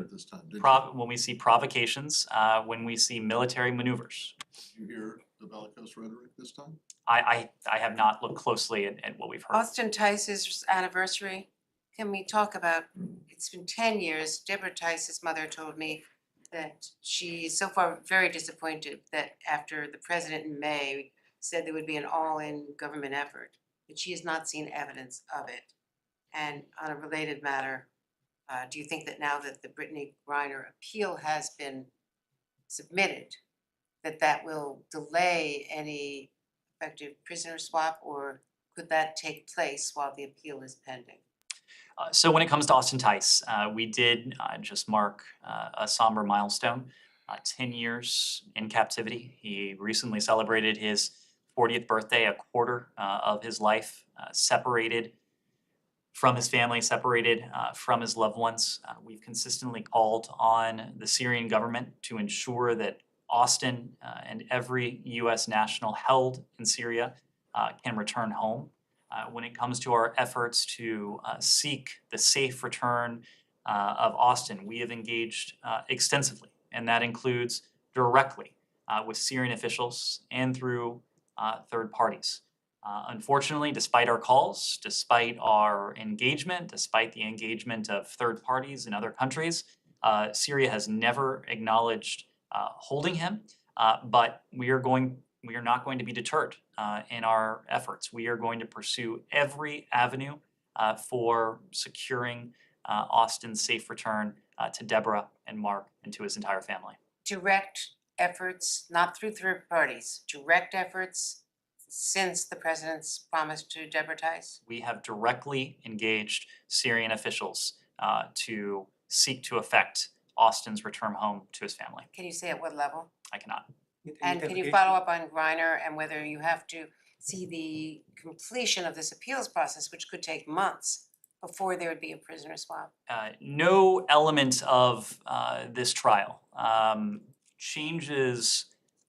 provocations, when we see military maneuvers. Did you hear the bellicose rhetoric this time? I have not looked closely at what we've heard. Austin Tice's anniversary, can we talk about, it's been 10 years, Deborah Tice's mother told me that she's so far very disappointed that after the president in May said there would be an all-in government effort, that she has not seen evidence of it. And on a related matter, do you think that now that the Brittany Griner appeal has been submitted, that will delay any effective prisoner swap, or could that take place while the appeal is pending? So when it comes to Austin Tice, we did just mark a somber milestone, 10 years in captivity. He recently celebrated his 40th birthday, a quarter of his life separated from his family, separated from his loved ones. We've consistently called on the Syrian government to ensure that Austin and every U.S. national held in Syria can return home. When it comes to our efforts to seek the safe return of Austin, we have engaged extensively, and that includes directly with Syrian officials and through third parties. Unfortunately, despite our calls, despite our engagement, despite the engagement of third parties in other countries, Syria has never acknowledged holding him, but we are not going to be deterred in our efforts. We are going to pursue every avenue for securing Austin's safe return to Deborah and Mark and to his entire family. Direct efforts, not through third parties, direct efforts since the president's promise to Deborah Tice? We have directly engaged Syrian officials to seek to effect Austin's return home to his family. Can you say at what level? I cannot. And can you follow up on Griner and whether you have to see the completion of this appeals process, which could take months, before there would be a prisoner swap? No element of this trial changes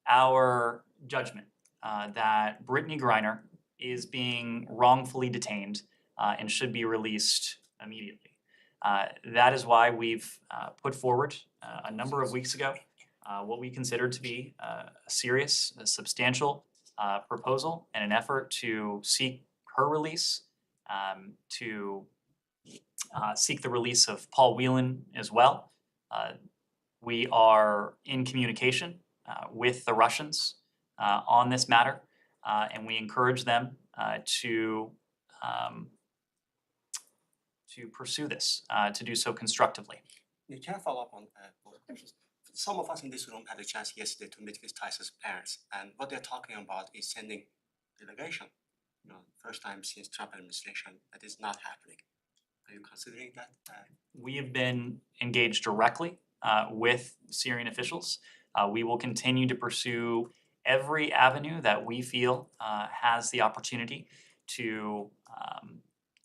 our judgment that Brittany Griner is being wrongfully detained and should be released immediately. That is why we've put forward a number of weeks ago what we consider to be a serious, a substantial proposal in an effort to seek her release, to seek the release of Paul Whelan as well. We are in communication with the Russians on this matter, and we encourage them to pursue this, to do so constructively. Can I follow up on that? Some of us in this room had a chance yesterday to meet with Tice's parents, and what they're talking about is sending delegation. First time since Trump administration that is not happening. Are you considering that? We have been engaged directly with Syrian officials. We will continue to pursue every avenue that we feel has the opportunity to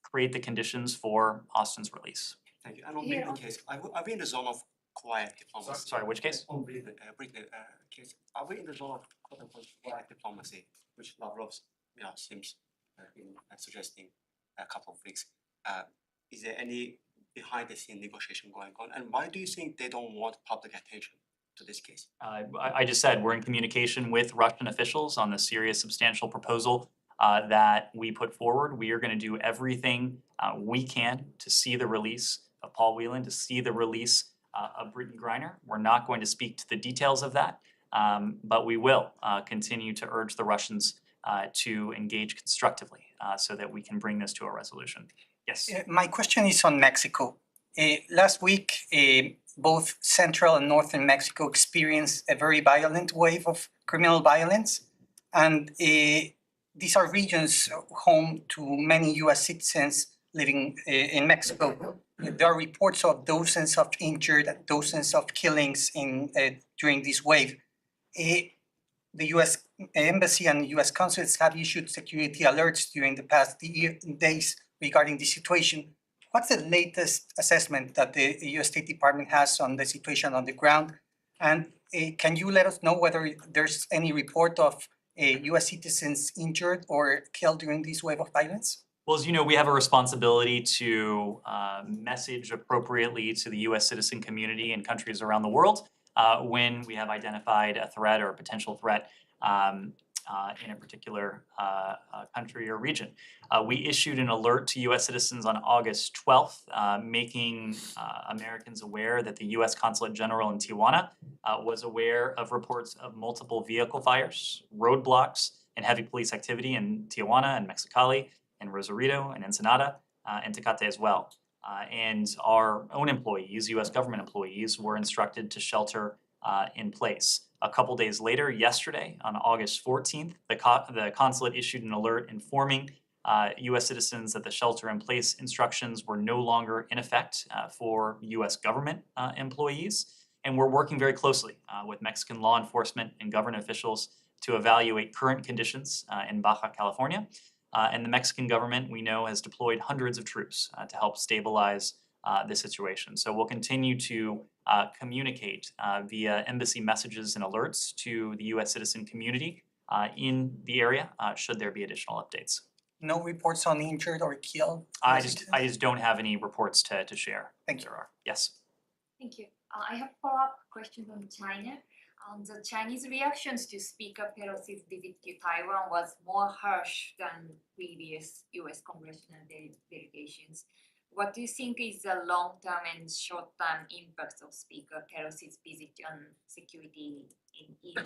create the conditions for Austin's release. Thank you. And on Brittany case, are we in the zone of quiet diplomacy? Sorry, which case? On Brittany case, are we in the zone of quote-unquote quiet diplomacy, which Lavrov seems suggesting a couple of weeks? Is there any behind-the-scene negotiation going on? And why do you think they don't want public attention to this case? I just said we're in communication with Russian officials on the serious substantial proposal that we put forward. We are going to do everything we can to see the release of Paul Whelan, to see the release of Brittany Griner. We're not going to speak to the details of that, but we will continue to urge the Russians to engage constructively so that we can bring this to a resolution. Yes. My question is on Mexico. Last week, both Central and Northern Mexico experienced a very violent wave of criminal violence, and these are regions home to many U.S. citizens living in Mexico. There are reports of dozens of injured, dozens of killings during this wave. The U.S. Embassy and U.S. consulates have issued security alerts during the past days regarding the situation. What's the latest assessment that the U.S. State Department has on the situation on the ground? And can you let us know whether there's any report of U.S. citizens injured or killed during this wave of violence? Well, as you know, we have a responsibility to message appropriately to the U.S. citizen community in countries around the world when we have identified a threat or a potential threat in a particular country or region. We issued an alert to U.S. citizens on August 12th, making Americans aware that the U.S. Consulate General in Tijuana was aware of reports of multiple vehicle fires, roadblocks, and heavy police activity in Tijuana and Mexicali, and Rosarito and Ensenada, and Tecate as well. And our own employees, US government employees, were instructed to shelter in place. A couple days later, yesterday, on August 14th, the consulate issued an alert informing US citizens that the shelter-in-place instructions were no longer in effect for US government employees. And we're working very closely with Mexican law enforcement and government officials to evaluate current conditions in Baja California. And the Mexican government, we know, has deployed hundreds of troops to help stabilize the situation. So we'll continue to communicate via embassy messages and alerts to the US citizen community in the area should there be additional updates. No reports on injured or killed? I just don't have any reports to share. Thank you. There are. Yes. Thank you. I have follow-up question on China. The Chinese reactions to Speaker Pelosi's visit to Taiwan was more harsh than previous US congressional delegations. What do you think is the long-term and short-term impact of Speaker Pelosi's visit on security in EU?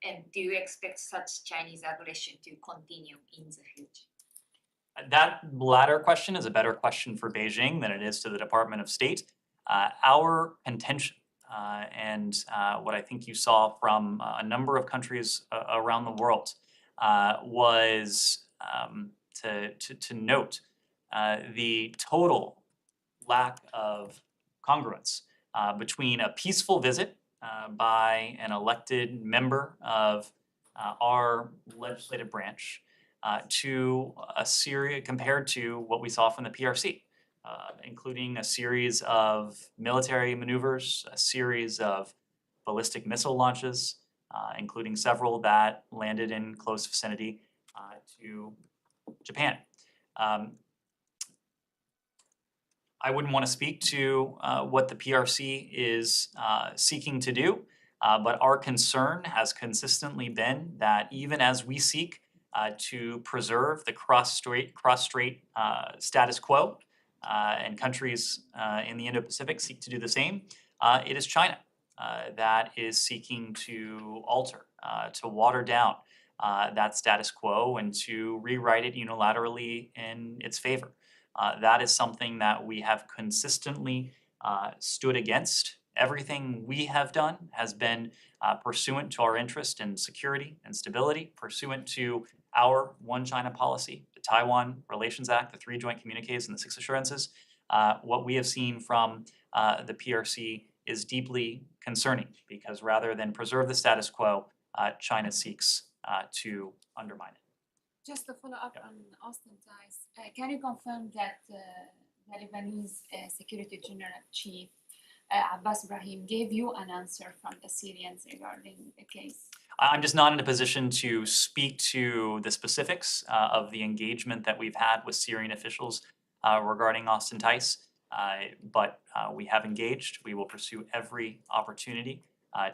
And do you expect such Chinese aggression to continue in the future? That latter question is a better question for Beijing than it is to the Department of State. Our contention and what I think you saw from a number of countries around the world was to note the total lack of congruence between a peaceful visit by an elected member of our legislative branch to a series compared to what we saw from the PRC. Including a series of military maneuvers, a series of ballistic missile launches, including several that landed in close vicinity to Japan. I wouldn't want to speak to what the PRC is seeking to do, but our concern has consistently been that even as we seek to preserve the cross-strait status quo, and countries in the Indo-Pacific seek to do the same, it is China that is seeking to alter, to water down that status quo and to rewrite it unilaterally in its favor. That is something that we have consistently stood against. Everything we have done has been pursuant to our interest in security and stability, pursuant to our One China policy, the Taiwan Relations Act, the 3 joint communiques, and the 6 assurances. What we have seen from the PRC is deeply concerning because rather than preserve the status quo, China seeks to undermine it. Just to follow up on Austin Tice, can you confirm that the Lebanese Security General Chief Abbas Ibrahim gave you an answer from the Syrians regarding the case? I'm just not in a position to speak to the specifics of the engagement that we've had with Syrian officials regarding Austin Tice, but we have engaged. We will pursue every opportunity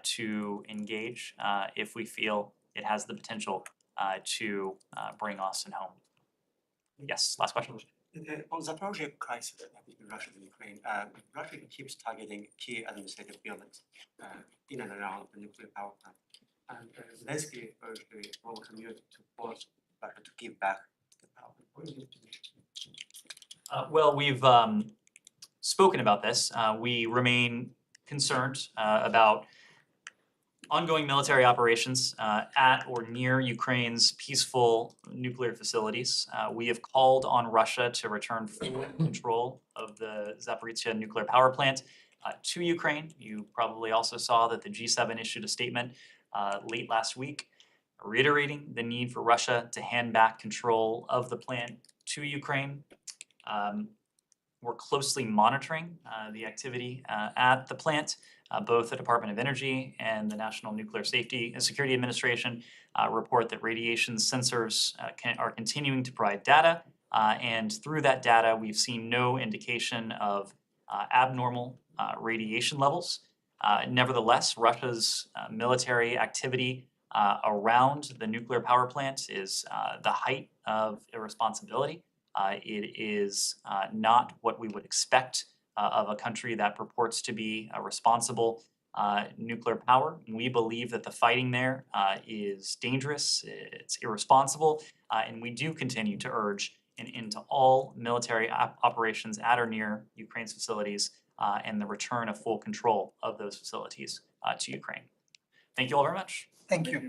to engage if we feel it has the potential to bring Austin home. Yes, last question. On the project crisis in Russia and Ukraine, Russia keeps targeting key administrative buildings in and around the nuclear power plant. And Zelensky urged the global community to force Russia to give back the power. What do you do? Well, we've spoken about this. We remain concerned about ongoing military operations at or near Ukraine's peaceful nuclear facilities. We have called on Russia to return full control of the Zaporizhzhia nuclear power plant to Ukraine. You probably also saw that the G7 issued a statement late last week reiterating the need for Russia to hand back control of the plant to Ukraine. We're closely monitoring the activity at the plant. Both the Department of Energy and the National Nuclear Safety and Security Administration report that radiation sensors are continuing to provide data. And through that data, we've seen no indication of abnormal radiation levels. Nevertheless, Russia's military activity around the nuclear power plant is the height of irresponsibility. It is not what we would expect of a country that purports to be a responsible nuclear power. We believe that the fighting there is dangerous, it's irresponsible, and we do continue to urge an end to all military operations at or near Ukraine's facilities and the return of full control of those facilities to Ukraine. Thank you all very much. Thank you.